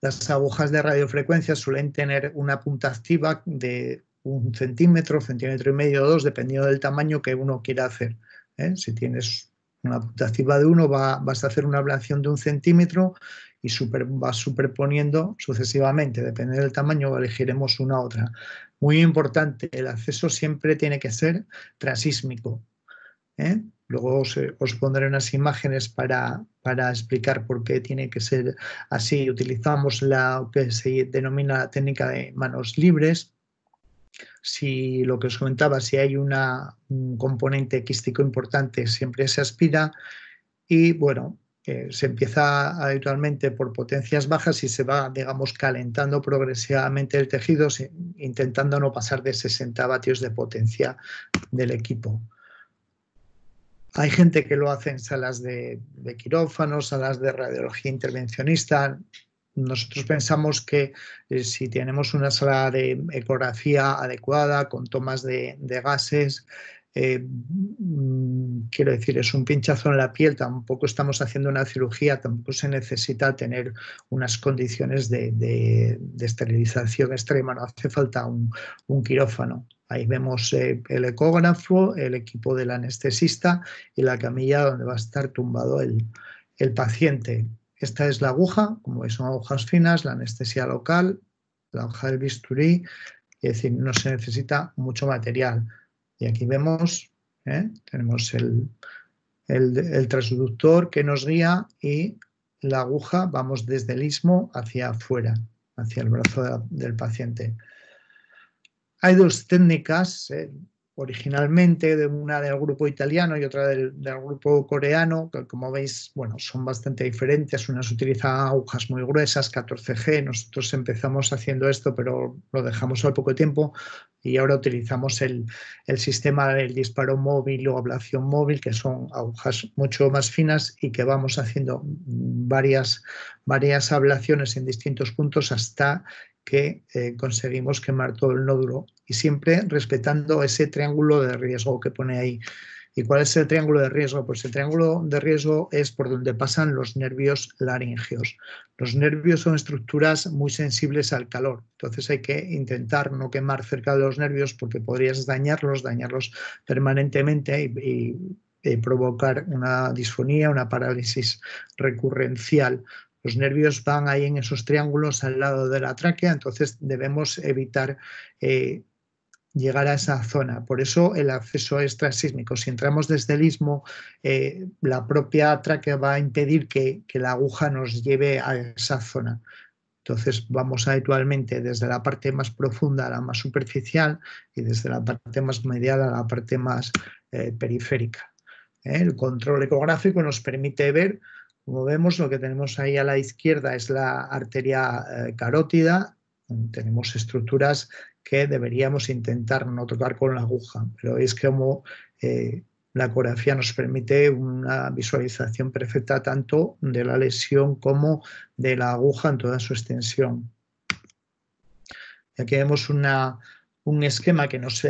Las agujas de radiofrecuencia suelen tener una punta activa de 1 centímetro, centímetro y medio o 2, dependiendo del tamaño que uno quiera hacer. Si tienes una punta activa de 1, vas a hacer una ablación de 1 centímetro y vas superponiendo sucesivamente. Dependiendo del tamaño, elegiremos una u otra. Muy importante, el acceso siempre tiene que ser transísmico. Luego os pondré unas imágenes para explicar por qué tiene que ser así. Utilizamos lo que se denomina la técnica de manos libres. Si lo que os comentaba, si hay un componente quístico importante, siempre se aspira y bueno, se empieza habitualmente por potencias bajas y se va, digamos, calentando progresivamente el tejido, intentando no pasar de 60 vatios de potencia del equipo. Hay gente que lo hace en salas de quirófano, salas de radiología intervencionista. Nosotros pensamos que si tenemos una sala de ecografía adecuada, con tomas de gases, quiero decir, es un pinchazo en la piel, tampoco estamos haciendo una cirugía, tampoco se necesita tener unas condiciones de esterilización extrema, no hace falta un quirófano. Ahí vemos el ecógrafo, el equipo del anestesista y la camilla donde va a estar tumbado el paciente. Esta es la aguja, como veis son agujas finas, la anestesia local, la hoja del bisturí, es decir, no se necesita mucho material. Y aquí vemos, tenemos el transductor que nos guía y la aguja, vamos desde el istmo hacia afuera, hacia el brazo del paciente. Hay 2 técnicas, originalmente, de una del grupo italiano y otra del grupo coreano, que como veis, bueno, son bastante diferentes. Unas utilizan agujas muy gruesas, 14G, nosotros empezamos haciendo esto, pero lo dejamos al poco tiempo y ahora utilizamos el sistema del disparo móvil o ablación móvil, que son agujas mucho más finas y que vamos haciendo varias ablaciones en distintos puntos hasta que conseguimos quemar todo el nódulo, y siempre respetando ese triángulo de riesgo que pone ahí. ¿Y cuál es el triángulo de riesgo? Pues el triángulo de riesgo es por donde pasan los nervios laringeos. Los nervios son estructuras muy sensibles al calor, entonces hay que intentar no quemar cerca de los nervios porque podrías dañarlos permanentemente y provocar una disfonía, una parálisis recurrencial. Los nervios van ahí en esos triángulos al lado de la tráquea, entonces debemos evitar llegar a esa zona. Por eso el acceso es transísmico. Si entramos desde el istmo, la propia tráquea va a impedir que la aguja nos lleve a esa zona. Entonces vamos habitualmente desde la parte más profunda a la más superficial y desde la parte más medial a la parte más periférica. El control ecográfico nos permite ver. Como vemos, lo que tenemos ahí a la izquierda es la arteria carótida. Tenemos estructuras que deberíamos intentar no tocar con la aguja, pero es como la ecografía nos permite una visualización perfecta tanto de la lesión como de la aguja en toda su extensión. Y aquí vemos un esquema que nos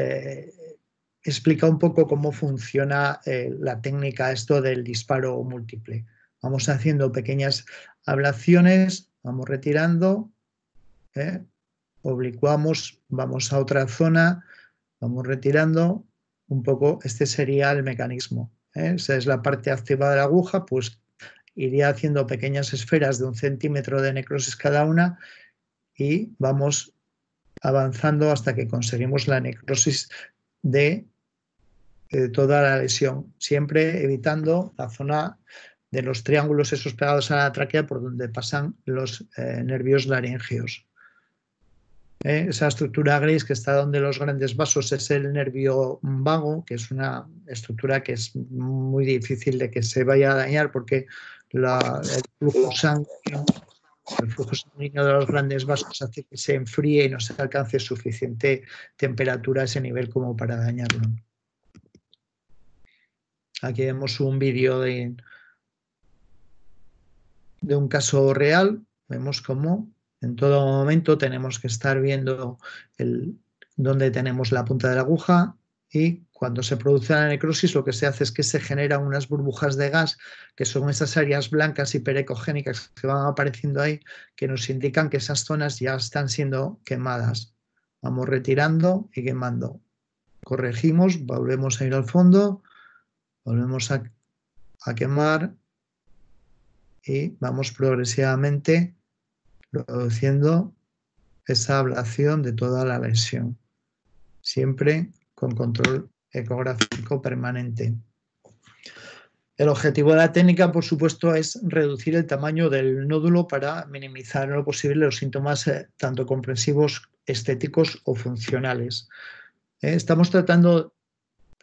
explica un poco cómo funciona la técnica esto del disparo múltiple. Vamos haciendo pequeñas ablaciones, vamos retirando, oblicuamos, vamos a otra zona, vamos retirando un poco. Este sería el mecanismo. Esa es la parte activa de la aguja, pues iría haciendo pequeñas esferas de 1 centímetro de necrosis cada una y vamos avanzando hasta que conseguimos la necrosis de toda la lesión, siempre evitando la zona de los triángulos esos pegados a la tráquea por donde pasan los nervios laringeos. Esa estructura gris que está donde los grandes vasos es el nervio vago, que es una estructura que es muy difícil de que se vaya a dañar porque el flujo sanguíneo de los grandes vasos hace que se enfríe y no se alcance suficiente temperatura a ese nivel como para dañarlo. Aquí vemos un vídeo de un caso real. Vemos cómo en todo momento tenemos que estar viendo dónde tenemos la punta de la aguja, y cuando se produce la necrosis lo que se hace es que se generan unas burbujas de gas que son esas áreas blancas hiperecogénicas que van apareciendo ahí, que nos indican que esas zonas ya están siendo quemadas. Vamos retirando y quemando. Corregimos, volvemos a ir al fondo, volvemos a quemar y vamos progresivamente produciendo esa ablación de toda la lesión, siempre con control ecográfico permanente. El objetivo de la técnica, por supuesto, es reducir el tamaño del nódulo para minimizar en lo posible los síntomas tanto comprensivos, estéticos o funcionales. Estamos tratando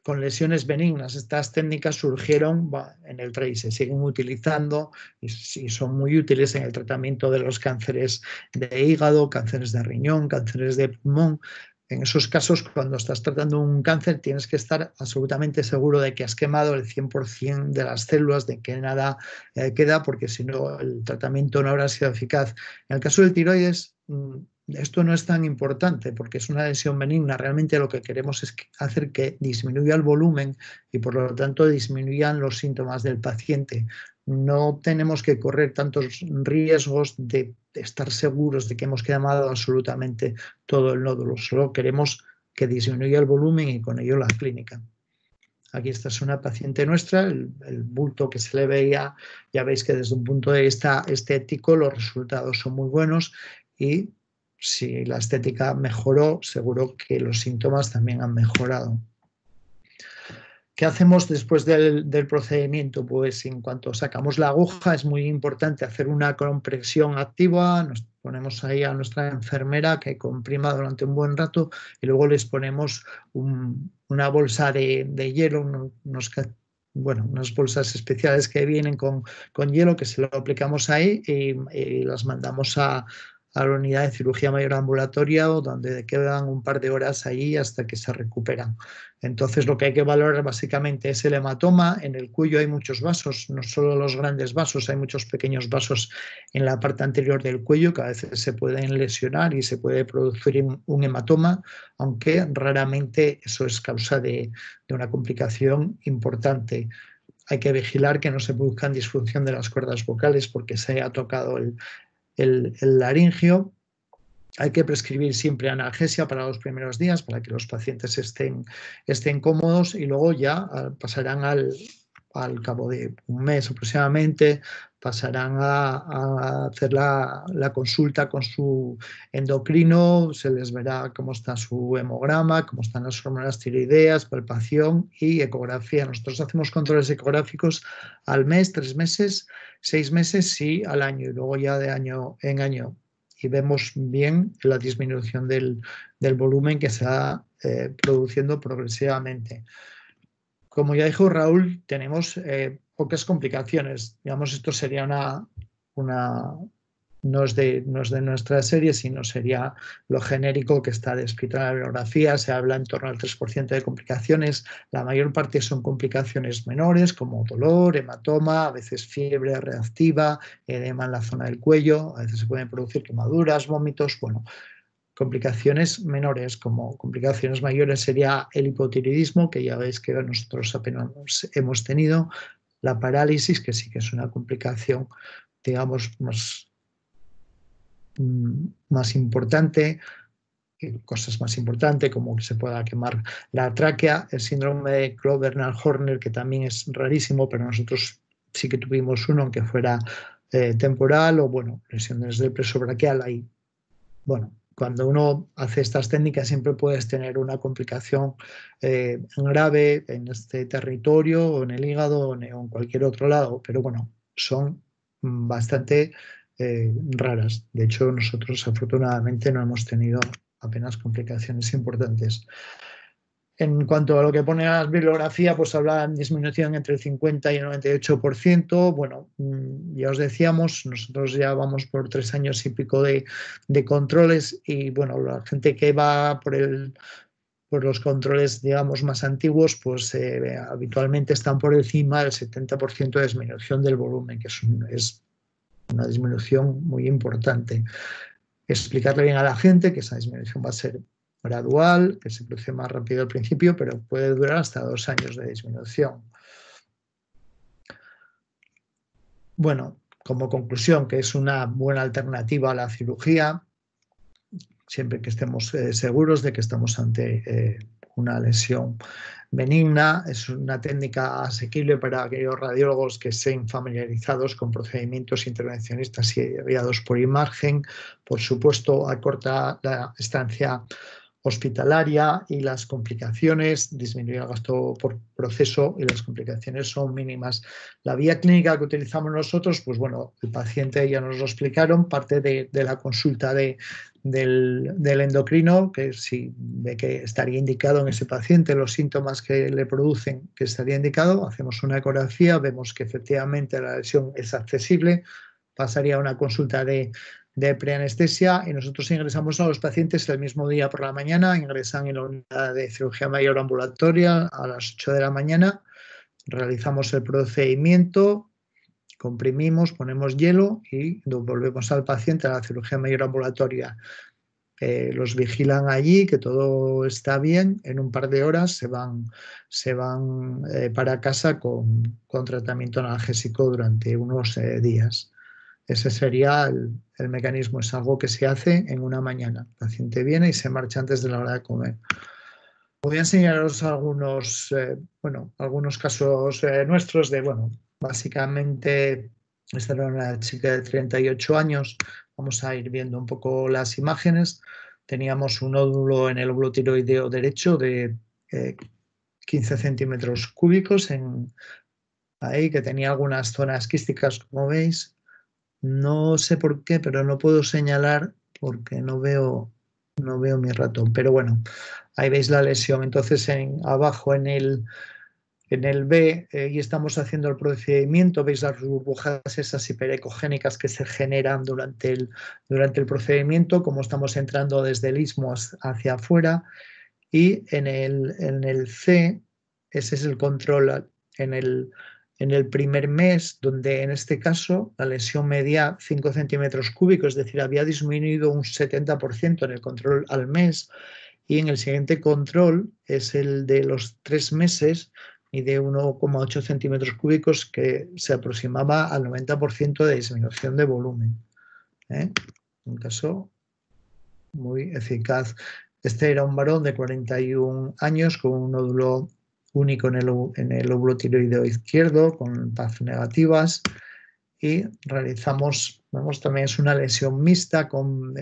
con lesiones benignas. Estas técnicas surgieron en el TREI, se siguen utilizando y son muy útiles en el tratamiento de los cánceres de hígado, cánceres de riñón, cánceres de pulmón. En esos casos, cuando estás tratando un cáncer, tienes que estar absolutamente seguro de que has quemado el 100% de las células, de que nada queda, porque si no, el tratamiento no habrá sido eficaz. En el caso del tiroides, esto no es tan importante porque es una lesión benigna. Realmente lo que queremos es hacer que disminuya el volumen y por lo tanto disminuyan los síntomas del paciente. No tenemos que correr tantos riesgos de estar seguros de que hemos quemado absolutamente todo el nódulo. Solo queremos que disminuya el volumen y con ello la clínica. Aquí esta es una paciente nuestra, el bulto que se le veía, ya veis que desde un punto de vista estético los resultados son muy buenos y si la estética mejoró, seguro que los síntomas también han mejorado. ¿Qué hacemos después del procedimiento? Pues en cuanto sacamos la aguja es muy importante hacer una compresión activa. Ponemos ahí a nuestra enfermera que comprima durante un buen rato y luego les ponemos una bolsa de hielo, unas bolsas especiales que vienen con hielo que se lo aplicamos ahí y las mandamos a la unidad de cirugía mayor ambulatoria, donde quedan un par de horas ahí hasta que se recuperan. Entonces lo que hay que valorar básicamente es el hematoma. En el cuello hay muchos vasos, no solo los grandes vasos, hay muchos pequeños vasos en la parte anterior del cuello que a veces se pueden lesionar y se puede producir un hematoma, aunque raramente eso es causa de una complicación importante. Hay que vigilar que no se produzca disfunción de las cuerdas vocales porque se haya tocado el laringio. Hay que prescribir siempre analgesia para los primeros días para que los pacientes estén cómodos y luego ya pasarán al cabo de un mes aproximadamente, pasarán a hacer la consulta con su endocrino, se les verá cómo está su hemograma, cómo están las hormonas tiroideas, palpación y ecografía. Nosotros hacemos controles ecográficos al mes, 3 meses, 6 meses y al año, y luego ya de año en año. Y vemos bien la disminución del volumen que se va produciendo progresivamente. Como ya dijo Raúl, tenemos pocas complicaciones. Digamos, esto sería no es de nuestra serie, sino sería lo genérico que está descrito en la bibliografía. Se habla en torno al 3% de complicaciones. La mayor parte son complicaciones menores, como dolor, hematoma, a veces fiebre reactiva, edema en la zona del cuello, a veces se pueden producir quemaduras, vómitos, bueno, complicaciones menores. Como complicaciones mayores sería el hipotiroidismo, que ya veis que nosotros apenas hemos tenido, la parálisis, que sí que es una complicación, digamos, más importante, cosas más importantes como que se pueda quemar la tráquea, el síndrome de Creutzfeldt-Jakob, que también es rarísimo, pero nosotros sí que tuvimos uno, aunque fuera temporal, o bueno, lesiones del plexo braquial. Ahí, bueno, cuando uno hace estas técnicas siempre puedes tener una complicación grave en este territorio o en el hígado o en cualquier otro lado, pero bueno, son bastante raras. De hecho, nosotros afortunadamente no hemos tenido apenas complicaciones importantes. En cuanto a lo que pone la bibliografía, pues habla de disminución entre el 50 y el 98%. Bueno, ya os decíamos, nosotros ya vamos por 3 años y pico de controles y bueno, la gente que va por los controles, digamos, más antiguos, pues habitualmente están por encima del 70% de disminución del volumen, que es una disminución muy importante. Explicarle bien a la gente que esa disminución va a ser gradual, que se produce más rápido al principio, pero puede durar hasta 2 años de disminución. Bueno, como conclusión, que es una buena alternativa a la cirugía, siempre que estemos seguros de que estamos ante una lesión benigna. Es una técnica asequible para aquellos radiólogos que estén familiarizados con procedimientos intervencionistas y guiados por imagen. Por supuesto, acorta la estancia hospitalaria y las complicaciones, disminuye el gasto por proceso y las complicaciones son mínimas. La vía clínica que utilizamos nosotros, pues bueno, el paciente ya nos lo explicaron, parte de la consulta del endocrino, que si ve que estaría indicado en ese paciente los síntomas que le producen que estaría indicado, hacemos una ecografía, vemos que efectivamente la lesión es accesible, pasaría a una consulta de preanestesia y nosotros ingresamos a los pacientes el mismo día por la mañana, ingresan en la unidad de cirugía mayor ambulatoria a las 8 de la mañana, realizamos el procedimiento, comprimimos, ponemos hielo y devolvemos al paciente a la cirugía mayor ambulatoria. Los vigilan allí, que todo está bien, en un par de horas se van para casa con tratamiento analgésico durante unos días. Ese sería el mecanismo, es algo que se hace en una mañana. El paciente viene y se marcha antes de la hora de comer. Voy a enseñaros algunos casos nuestros de, bueno, básicamente esta era una chica de 38 años. Vamos a ir viendo un poco las imágenes. Teníamos un nódulo en el óvulo tiroideo derecho de 15 centímetros cúbicos ahí, que tenía algunas zonas quísticas, como veis. No sé por qué, pero no puedo señalar porque no veo mi ratón. Pero bueno, ahí veis la lesión. Entonces, abajo en el B, y estamos haciendo el procedimiento, veis las burbujas esas hiperecogénicas que se generan durante el procedimiento, como estamos entrando desde el istmo hacia afuera. Y en el C, ese es el control en el primer mes, donde en este caso la lesión medía 5 centímetros cúbicos, es decir, había disminuido un 70% en el control al mes. Y en el siguiente control es el de los 3 meses y de 1,8 centímetros cúbicos, que se aproximaba al 90% de disminución de volumen. Un caso muy eficaz. Este era un varón de 41 años con un nódulo único en el lóbulo tiroideo izquierdo, con PAF negativas, y realizamos, vemos también es una lesión mixta con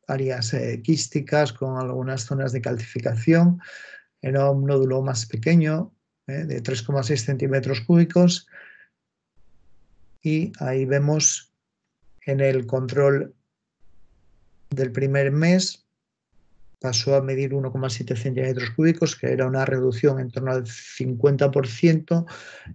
áreas quísticas, con algunas zonas de calcificación. Era un nódulo más pequeño, de 3,6 centímetros cúbicos, y ahí vemos en el control del primer mes pasó a medir 1,7 centímetros cúbicos, que era una reducción en torno al 50%,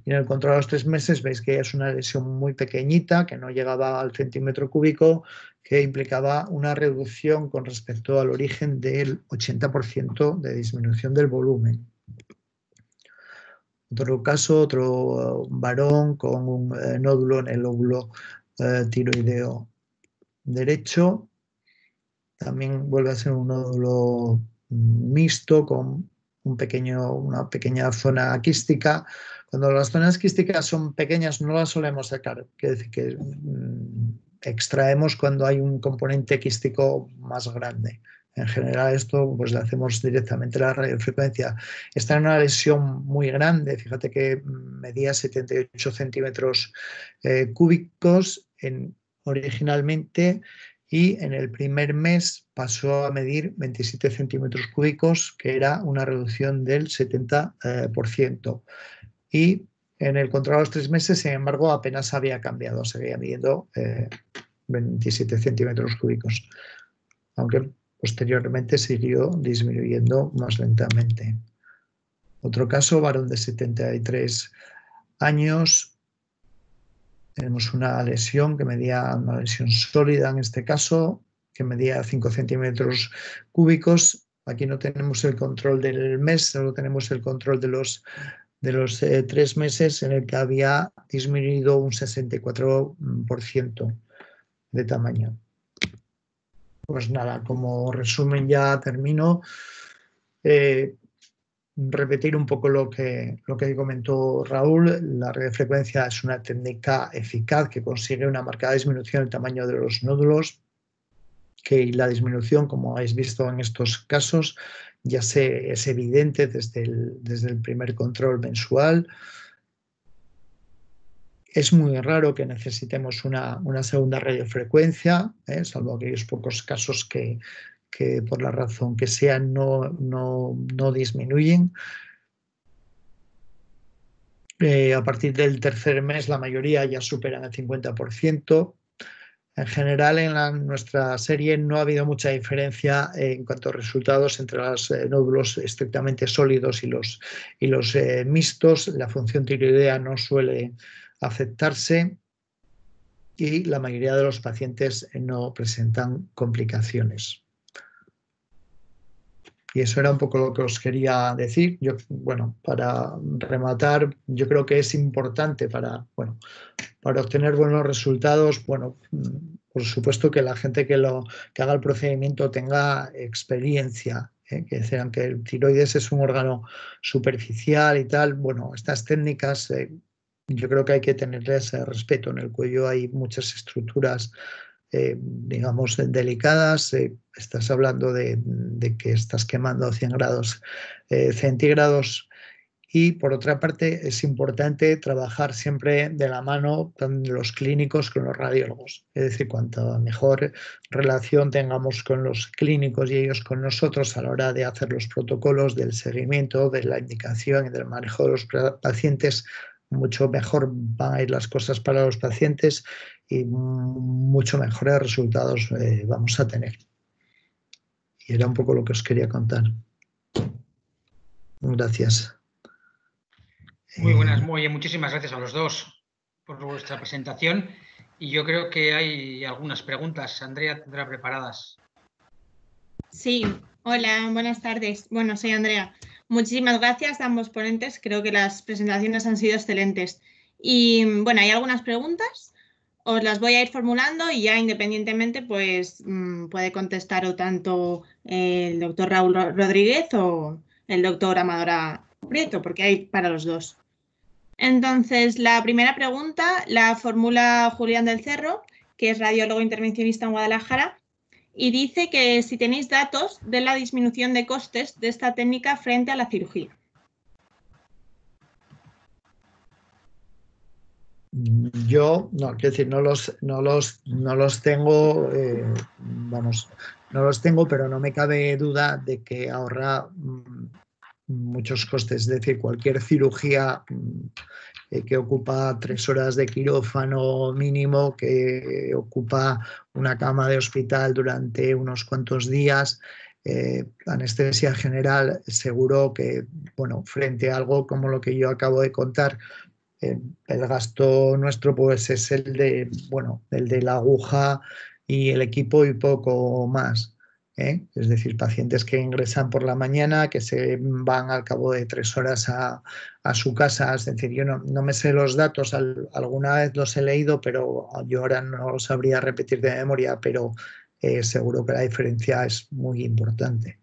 y en el control a los 3 meses veis que es una lesión muy pequeñita, que no llegaba al centímetro cúbico, que implicaba una reducción con respecto al origen del 80% de disminución del volumen. Otro caso, otro varón con un nódulo en el lóbulo tiroideo derecho. También vuelve a ser un nódulo mixto con una pequeña zona quística. Cuando las zonas quísticas son pequeñas no las solemos sacar, quiere decir que extraemos cuando hay un componente quístico más grande. En general esto pues le hacemos directamente la radiofrecuencia. Está en una lesión muy grande, fíjate que medía 78 centímetros cúbicos originalmente, y en el primer mes pasó a medir 27 centímetros cúbicos, que era una reducción del 70%. Y en el control a los 3 meses, sin embargo, apenas había cambiado, seguía midiendo 27 centímetros cúbicos, aunque posteriormente siguió disminuyendo más lentamente. Otro caso, varón de 73 años. Tenemos una lesión una lesión sólida en este caso, que medía 5 centímetros cúbicos. Aquí no tenemos el control del mes, solo tenemos el control de los 3 meses, en el que había disminuido un 64% de tamaño. Pues nada, como resumen ya termino. Repetir un poco lo que comentó Raúl. La radiofrecuencia es una técnica eficaz que consigue una marcada disminución del tamaño de los nódulos, que la disminución, como habéis visto en estos casos, ya es evidente desde el primer control mensual. Es muy raro que necesitemos una segunda radiofrecuencia, salvo aquellos pocos casos que por la razón que sea no disminuyen. A partir del tercer mes la mayoría ya superan el 50%. En general en nuestra serie no ha habido mucha diferencia en cuanto a resultados entre los nódulos estrictamente sólidos y los mixtos. La función tiroidea no suele afectarse y la mayoría de los pacientes no presentan complicaciones. Y eso era un poco lo que os quería decir. Para rematar, yo creo que es importante para obtener buenos resultados, por supuesto que la gente que haga el procedimiento tenga experiencia, que sean que el tiroides es un órgano superficial y tal. Estas técnicas yo creo que hay que tenerles respeto. En el cuello hay muchas estructuras digamos, delicadas. Estás hablando de que estás quemando a 100 grados centígrados. Y por otra parte es importante trabajar siempre de la mano con los clínicos con los radiólogos. Es decir, cuanta mejor relación tengamos con los clínicos y ellos con nosotros a la hora de hacer los protocolos del seguimiento, de la indicación y del manejo de los pacientes, mucho mejor van a ir las cosas para los pacientes y mucho mejores resultados vamos a tener. Y era un poco lo que os quería contar. Gracias. Muy buenas, muchísimas gracias a los dos por vuestra presentación. Y yo creo que hay algunas preguntas. Andrea tendrá preparadas. Sí, hola, buenas tardes. Bueno, soy Andrea. Muchísimas gracias a ambos ponentes. Creo que las presentaciones han sido excelentes. Y bueno, hay algunas preguntas. Os las voy a ir formulando y ya independientemente pues puede contestar o tanto el doctor Raúl Rodríguez o el doctor Amadora Prieto, porque hay para los dos. Entonces, la primera pregunta la formula Julián del Cerro, que es radiólogo intervencionista en Guadalajara, y dice que si tenéis datos de la disminución de costes de esta técnica frente a la cirugía. Yo, no, quiero decir, no los tengo, vamos, no los tengo, pero no me cabe duda de que ahorra muchos costes. Es decir, cualquier cirugía que ocupa 3 horas de quirófano mínimo, que ocupa una cama de hospital durante unos cuantos días, anestesia general, seguro que, bueno, frente a algo como lo que yo acabo de contar, el gasto nuestro pues es el de la aguja y el equipo y poco más. Es decir, pacientes que ingresan por la mañana, que se van al cabo de 3 horas a su casa. Es decir, yo no me sé los datos, alguna vez los he leído, pero yo ahora no los sabría repetir de memoria, pero seguro que la diferencia es muy importante.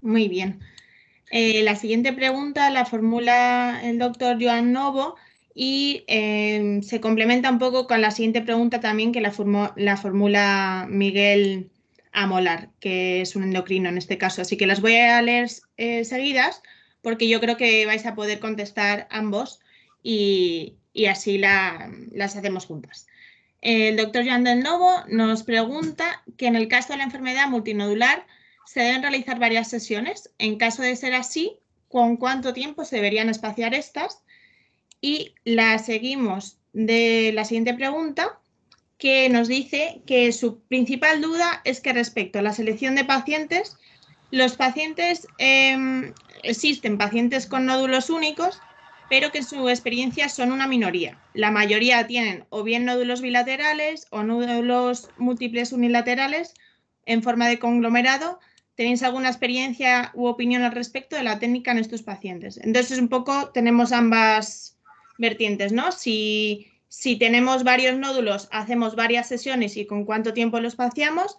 Muy bien. La siguiente pregunta la formula el doctor Joan Novo y se complementa un poco con la siguiente pregunta también que la formula Miguel Amolar, que es un endocrino en este caso. Así que las voy a leer seguidas porque yo creo que vais a poder contestar ambos y así las hacemos juntas. El doctor Joan del Novo nos pregunta que en el caso de la enfermedad multinodular se deben realizar varias sesiones. En caso de ser así, ¿con cuánto tiempo se deberían espaciar estas? Y la seguimos de la siguiente pregunta, que nos dice que su principal duda es que respecto a la selección de pacientes, los pacientes, existen pacientes con nódulos únicos, pero que en su experiencia son una minoría. La mayoría tienen o bien nódulos bilaterales o nódulos múltiples unilaterales en forma de conglomerado. ¿Tenéis alguna experiencia u opinión al respecto de la técnica en estos pacientes? Entonces, un poco tenemos ambas vertientes, ¿no? Si tenemos varios nódulos, hacemos varias sesiones y con cuánto tiempo los espaciamos,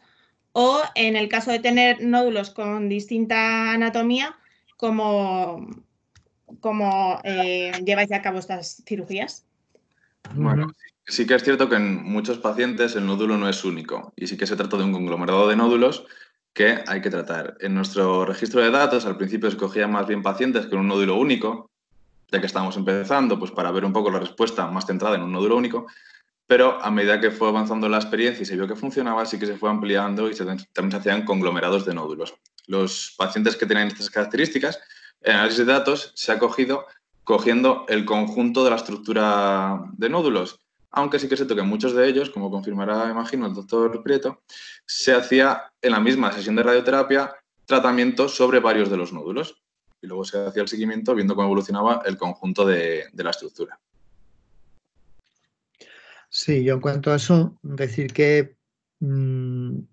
o en el caso de tener nódulos con distinta anatomía, ¿cómo lleváis a cabo estas cirugías? Bueno, sí que es cierto que en muchos pacientes el nódulo no es único y sí que se trata de un conglomerado de nódulos que hay que tratar. En nuestro registro de datos, al principio escogía más bien pacientes con un nódulo único, ya que estábamos empezando, pues para ver un poco la respuesta más centrada en un nódulo único, pero a medida que fue avanzando la experiencia y se vio que funcionaba, sí que se fue ampliando y también se hacían conglomerados de nódulos. Los pacientes que tenían estas características, el análisis de datos se ha cogiendo el conjunto de la estructura de nódulos, aunque sí que se toque muchos de ellos, como confirmará, imagino, el doctor Prieto, se hacía en la misma sesión de radioterapia tratamiento sobre varios de los nódulos y luego se hacía el seguimiento viendo cómo evolucionaba el conjunto de la estructura. Sí, yo en cuanto a eso, decir que lo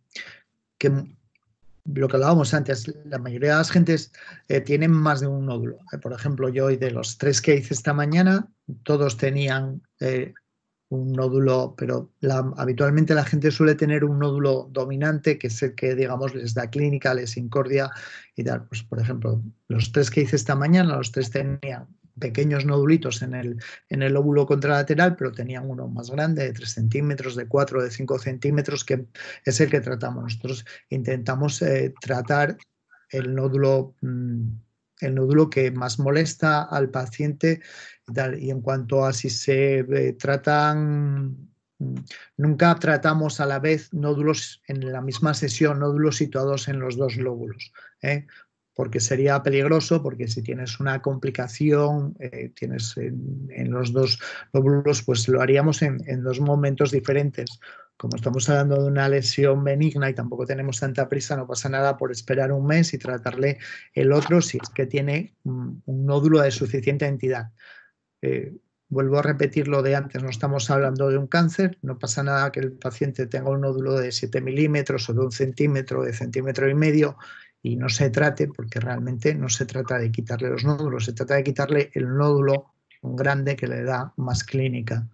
que hablábamos antes, la mayoría de las gentes tienen más de un nódulo. Por ejemplo, yo hoy de los 3 que hice esta mañana, todos tenían un nódulo, pero habitualmente la gente suele tener un nódulo dominante, que es el que, digamos, les da clínica, les incordia y tal. Pues, por ejemplo, los 3 que hice esta mañana, los 3 tenían pequeños nodulitos en el lóbulo contralateral, pero tenían uno más grande, de 3 centímetros, de 4, de 5 centímetros, que es el que tratamos. Nosotros intentamos tratar el nódulo que más molesta al paciente y tal. Y en cuanto a si se tratan, nunca tratamos a la vez nódulos en la misma sesión, nódulos situados en los 2 lóbulos, porque sería peligroso, porque si tienes una complicación, tienes en los dos lóbulos, pues lo haríamos en dos momentos diferentes. Como estamos hablando de una lesión benigna y tampoco tenemos tanta prisa, no pasa nada por esperar un mes y tratarle el otro si es que tiene un nódulo de suficiente entidad. Vuelvo a repetir lo de antes, no estamos hablando de un cáncer, no pasa nada que el paciente tenga un nódulo de 7 milímetros o de 1 centímetro, de 1,5 centímetros y no se trate, porque realmente no se trata de quitarle los nódulos, se trata de quitarle el nódulo grande que le da más clínica.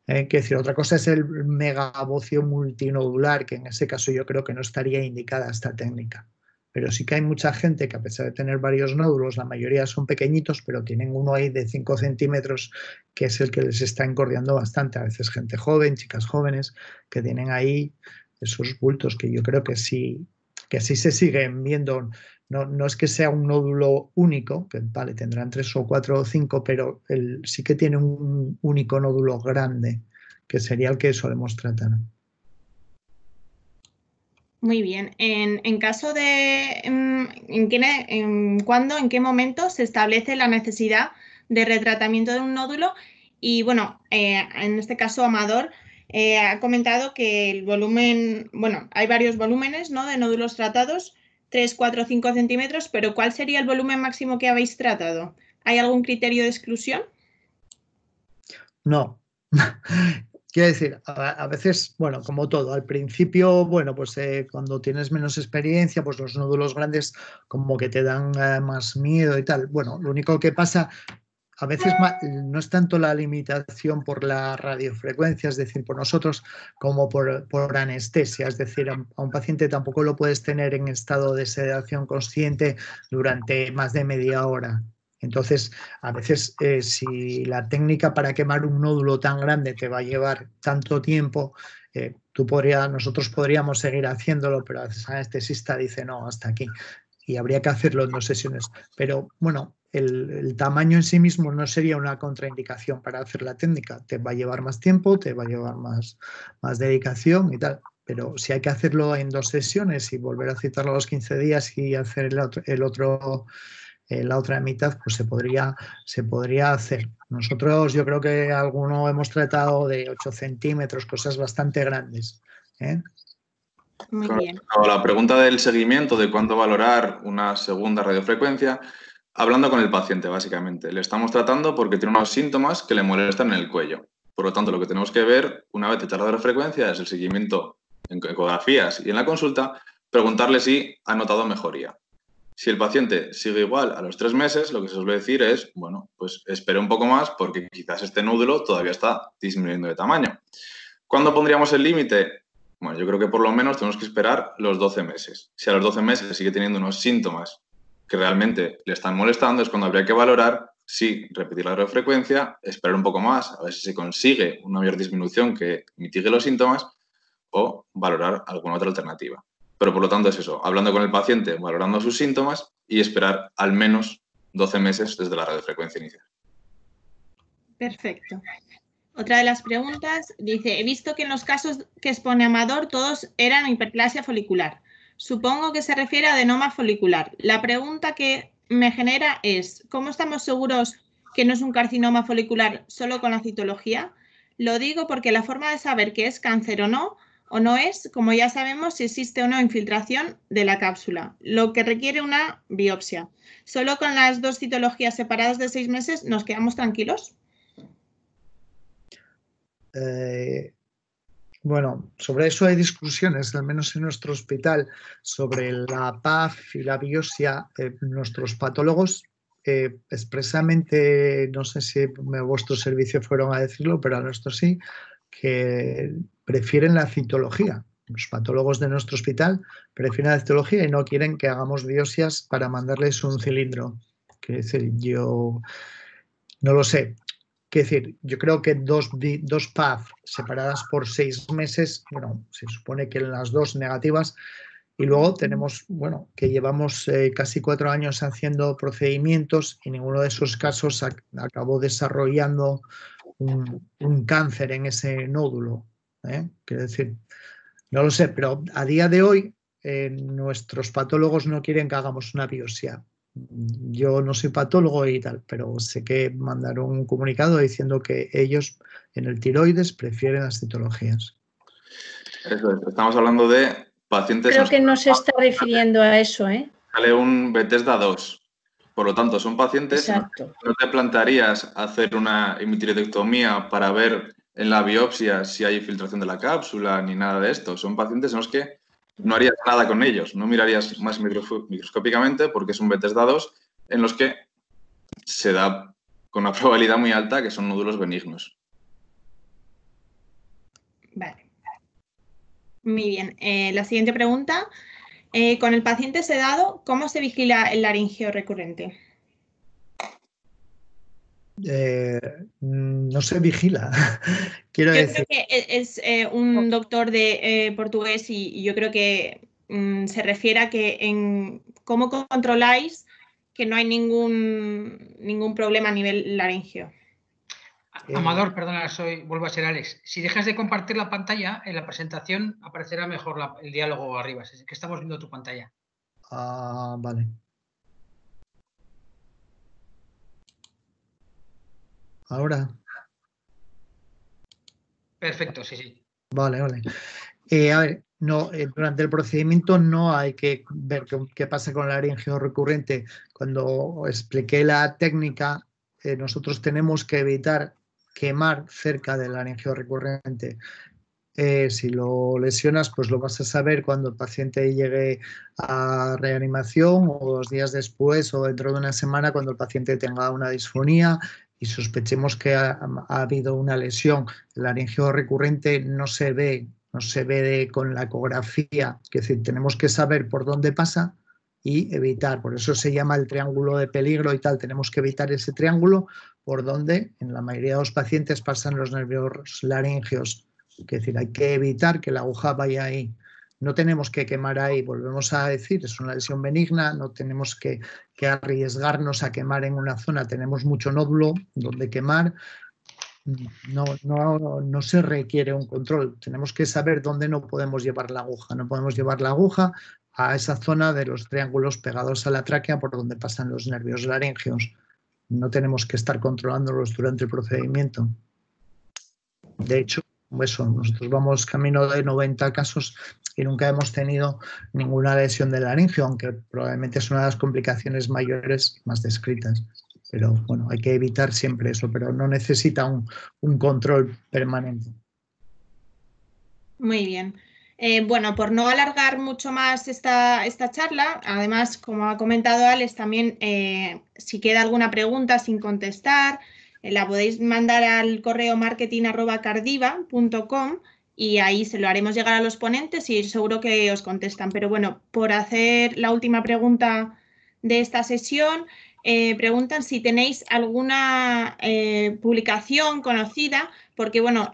Quiero decir, otra cosa es el megabocio multinodular, que en ese caso yo creo que no estaría indicada esta técnica. Pero sí que hay mucha gente que a pesar de tener varios nódulos, la mayoría son pequeñitos, pero tienen uno ahí de 5 centímetros, que es el que les está engordeando bastante. A veces gente joven, chicas jóvenes, que tienen ahí esos bultos que yo creo que sí se siguen viendo. No es que sea un nódulo único, que vale, tendrán 3 o 4 o 5, pero sí que tiene un único nódulo grande, que sería el que solemos tratar. Muy bien. En caso de ¿cuándo, en qué momento se establece la necesidad de retratamiento de un nódulo? Y bueno, en este caso Amador ha comentado que el volumen, bueno, hay varios volúmenes, ¿no?, de nódulos tratados, 3, 4, 5 centímetros, pero ¿cuál sería el volumen máximo que habéis tratado? ¿Hay algún criterio de exclusión? No. Quiero decir, a veces, bueno, como todo, al principio, bueno, pues cuando tienes menos experiencia, pues los nódulos grandes como que te dan más miedo y tal. Bueno, lo único que pasa, a veces no es tanto la limitación por la radiofrecuencia, es decir, por nosotros, como por anestesia. Es decir, a un paciente tampoco lo puedes tener en estado de sedación consciente durante más de media hora. Entonces, a veces, si la técnica para quemar un nódulo tan grande te va a llevar tanto tiempo, nosotros podríamos seguir haciéndolo, pero a veces el anestesista dice, no, hasta aquí. Y habría que hacerlo en 2 sesiones. Pero, bueno, el tamaño en sí mismo no sería una contraindicación para hacer la técnica. Te va a llevar más tiempo, te va a llevar más dedicación y tal. Pero si hay que hacerlo en 2 sesiones y volver a citarlo a los 15 días y hacer la otra mitad, pues se podría hacer. Nosotros, yo creo que alguno hemos tratado de 8 centímetros, cosas bastante grandes. Muy bien. La pregunta del seguimiento, de cuándo valorar una segunda radiofrecuencia, hablando con el paciente, básicamente. Le estamos tratando porque tiene unos síntomas que le molestan en el cuello. Por lo tanto, lo que tenemos que ver, una vez hecha la radiofrecuencia, es el seguimiento en ecografías y en la consulta, preguntarle si ha notado mejoría. Si el paciente sigue igual a los 3 meses, lo que se suele decir es, bueno, pues espere un poco más porque quizás este nódulo todavía está disminuyendo de tamaño. ¿Cuándo pondríamos el límite? Bueno, yo creo que por lo menos tenemos que esperar los 12 meses. Si a los 12 meses sigue teniendo unos síntomas que realmente le están molestando, es cuando habría que valorar si repetir la radiofrecuencia, esperar un poco más, a ver si se consigue una mayor disminución que mitigue los síntomas o valorar alguna otra alternativa. Pero por lo tanto es eso, hablando con el paciente, valorando sus síntomas y esperar al menos 12 meses desde la radiofrecuencia inicial. Perfecto. Otra de las preguntas dice, he visto que en los casos que expone Amador todos eran hiperplasia folicular. Supongo que se refiere a adenoma folicular. La pregunta que me genera es, ¿cómo estamos seguros que no es un carcinoma folicular solo con la citología? Lo digo porque la forma de saber que es cáncer o no es, como ya sabemos, si existe o no infiltración de la cápsula, lo que requiere una biopsia. ¿Solo con las 2 citologías separadas de 6 meses nos quedamos tranquilos? Bueno, sobre eso hay discusiones, al menos en nuestro hospital, sobre la PAF y la biopsia. Nuestros patólogos expresamente, no sé si a vuestro servicio fueron a decirlo, pero a nuestro sí, que prefieren la citología. Los patólogos de nuestro hospital prefieren la citología y no quieren que hagamos biopsias para mandarles un cilindro. Quiero decir, yo no lo sé. Quiero decir, yo creo que dos PAF separadas por 6 meses, bueno, se supone que en las 2 negativas, y luego tenemos, bueno, que llevamos casi 4 años haciendo procedimientos y ninguno de esos casos acabó desarrollando un cáncer en ese nódulo. Quiero decir, no lo sé, pero a día de hoy nuestros patólogos no quieren que hagamos una biopsia. Yo no soy patólogo y tal, pero sé que mandaron un comunicado diciendo que ellos en el tiroides prefieren las citologías. Eso es. Estamos hablando de pacientes... Creo que no se está refiriendo a eso, ¿eh? Sale un Bethesda 2. Por lo tanto, son pacientes... Exacto. ¿No te plantearías hacer una hemitiroidectomía para ver en la biopsia si hay infiltración de la cápsula ni nada de esto? Son pacientes en los que no harías nada con ellos, no mirarías más microscópicamente porque es un Bethesda 2 en los que se da con una probabilidad muy alta que son nódulos benignos. Vale. Muy bien. La siguiente pregunta. Con el paciente sedado, ¿cómo se vigila el laringeo recurrente? No se vigila. Quiero Yo decir, creo que es un doctor de portugués y yo creo que se refiere a que en cómo controláis que no hay ningún problema a nivel laringeo. Amador, perdona, vuelvo a ser Alex. Si dejas de compartir la pantalla, en la presentación aparecerá mejor el diálogo arriba. Es que estamos viendo tu pantalla. vale. Ahora. Perfecto, sí, sí. Vale, vale. A ver, no, durante el procedimiento no hay que ver qué pasa con el laringeo recurrente. Cuando expliqué la técnica, nosotros tenemos que evitar quemar cerca del laringeo recurrente. Si lo lesionas, pues lo vas a saber cuando el paciente llegue a reanimación o 2 días después o dentro de una semana cuando el paciente tenga una disfonía y sospechemos que ha habido una lesión. El laringeo recurrente no se ve con la ecografía, es decir, tenemos que saber por dónde pasa y evitar, por eso se llama el triángulo de peligro y tal, tenemos que evitar ese triángulo por donde en la mayoría de los pacientes pasan los nervios laringeos. Es decir, hay que evitar que la aguja vaya ahí. No tenemos que quemar ahí, volvemos a decir, es una lesión benigna, no tenemos que arriesgarnos a quemar en una zona, tenemos mucho nódulo donde quemar, no se requiere un control, tenemos que saber dónde no podemos llevar la aguja, no podemos llevar la aguja a esa zona de los triángulos pegados a la tráquea por donde pasan los nervios laringeos, no tenemos que estar controlándolos durante el procedimiento. De hecho, eso, nosotros vamos camino de 90 casos y nunca hemos tenido ninguna lesión del laringio, aunque probablemente es una de las complicaciones mayores más descritas. Pero bueno, hay que evitar siempre eso, pero no necesita un control permanente. Muy bien. Bueno, por no alargar mucho más esta charla, además, como ha comentado Alex, también si queda alguna pregunta sin contestar, la podéis mandar al correo marketing@cardiva.com y ahí se lo haremos llegar a los ponentes y seguro que os contestan. Pero bueno, por hacer la última pregunta de esta sesión, preguntan si tenéis alguna publicación conocida, porque bueno,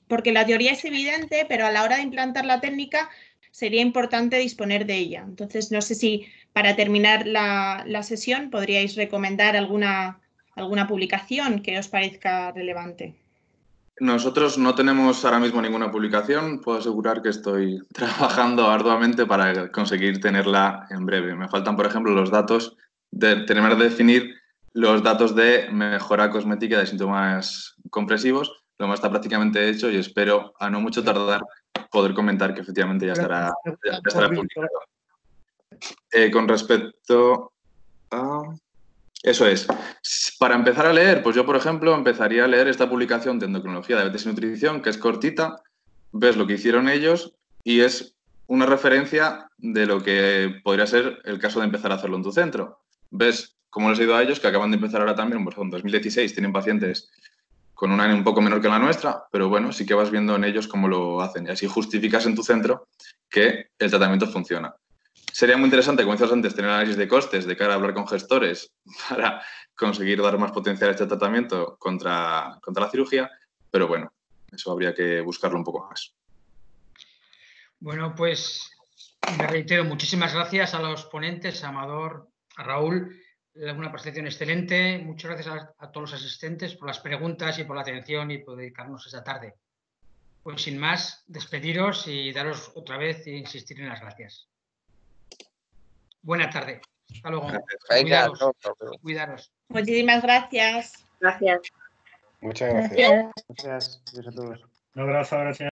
porque la teoría es evidente, pero a la hora de implantar la técnica sería importante disponer de ella. Entonces, no sé si para terminar la sesión podríais recomendar alguna publicación que os parezca relevante. Nosotros no tenemos ahora mismo ninguna publicación. Puedo asegurar que estoy trabajando arduamente para conseguir tenerla en breve. Me faltan, por ejemplo, los datos tener que definir los datos de mejora cosmética de síntomas compresivos. Lo más está prácticamente hecho y espero, a no mucho tardar, poder comentar que efectivamente ya estará publicado. Con respecto a... Eso es. Para empezar a leer, pues yo, por ejemplo, empezaría a leer esta publicación de endocrinología, diabetes y nutrición, que es cortita, ves lo que hicieron ellos y es una referencia de lo que podría ser el caso de empezar a hacerlo en tu centro. Ves cómo les ha ido a ellos, que acaban de empezar ahora también, por ejemplo, en 2016 tienen pacientes con un año un poco menor que la nuestra, pero bueno, sí que vas viendo en ellos cómo lo hacen y así justificas en tu centro que el tratamiento funciona. Sería muy interesante, como decías antes, tener análisis de costes de cara a hablar con gestores para conseguir dar más potencial a este tratamiento contra la cirugía, pero bueno, eso habría que buscarlo un poco más. Bueno, pues me reitero, muchísimas gracias a los ponentes, a Amador, a Raúl, una presentación excelente. Muchas gracias a todos los asistentes por las preguntas y por la atención y por dedicarnos esta tarde. Pues sin más, despediros y daros otra vez e insistir en las gracias. Buena tarde. Hasta luego. Venga, Cuidaros. no. Cuidaros. Muchísimas gracias. Gracias. Muchas gracias. Gracias. Gracias. Adiós a todos. Un abrazo, gracias.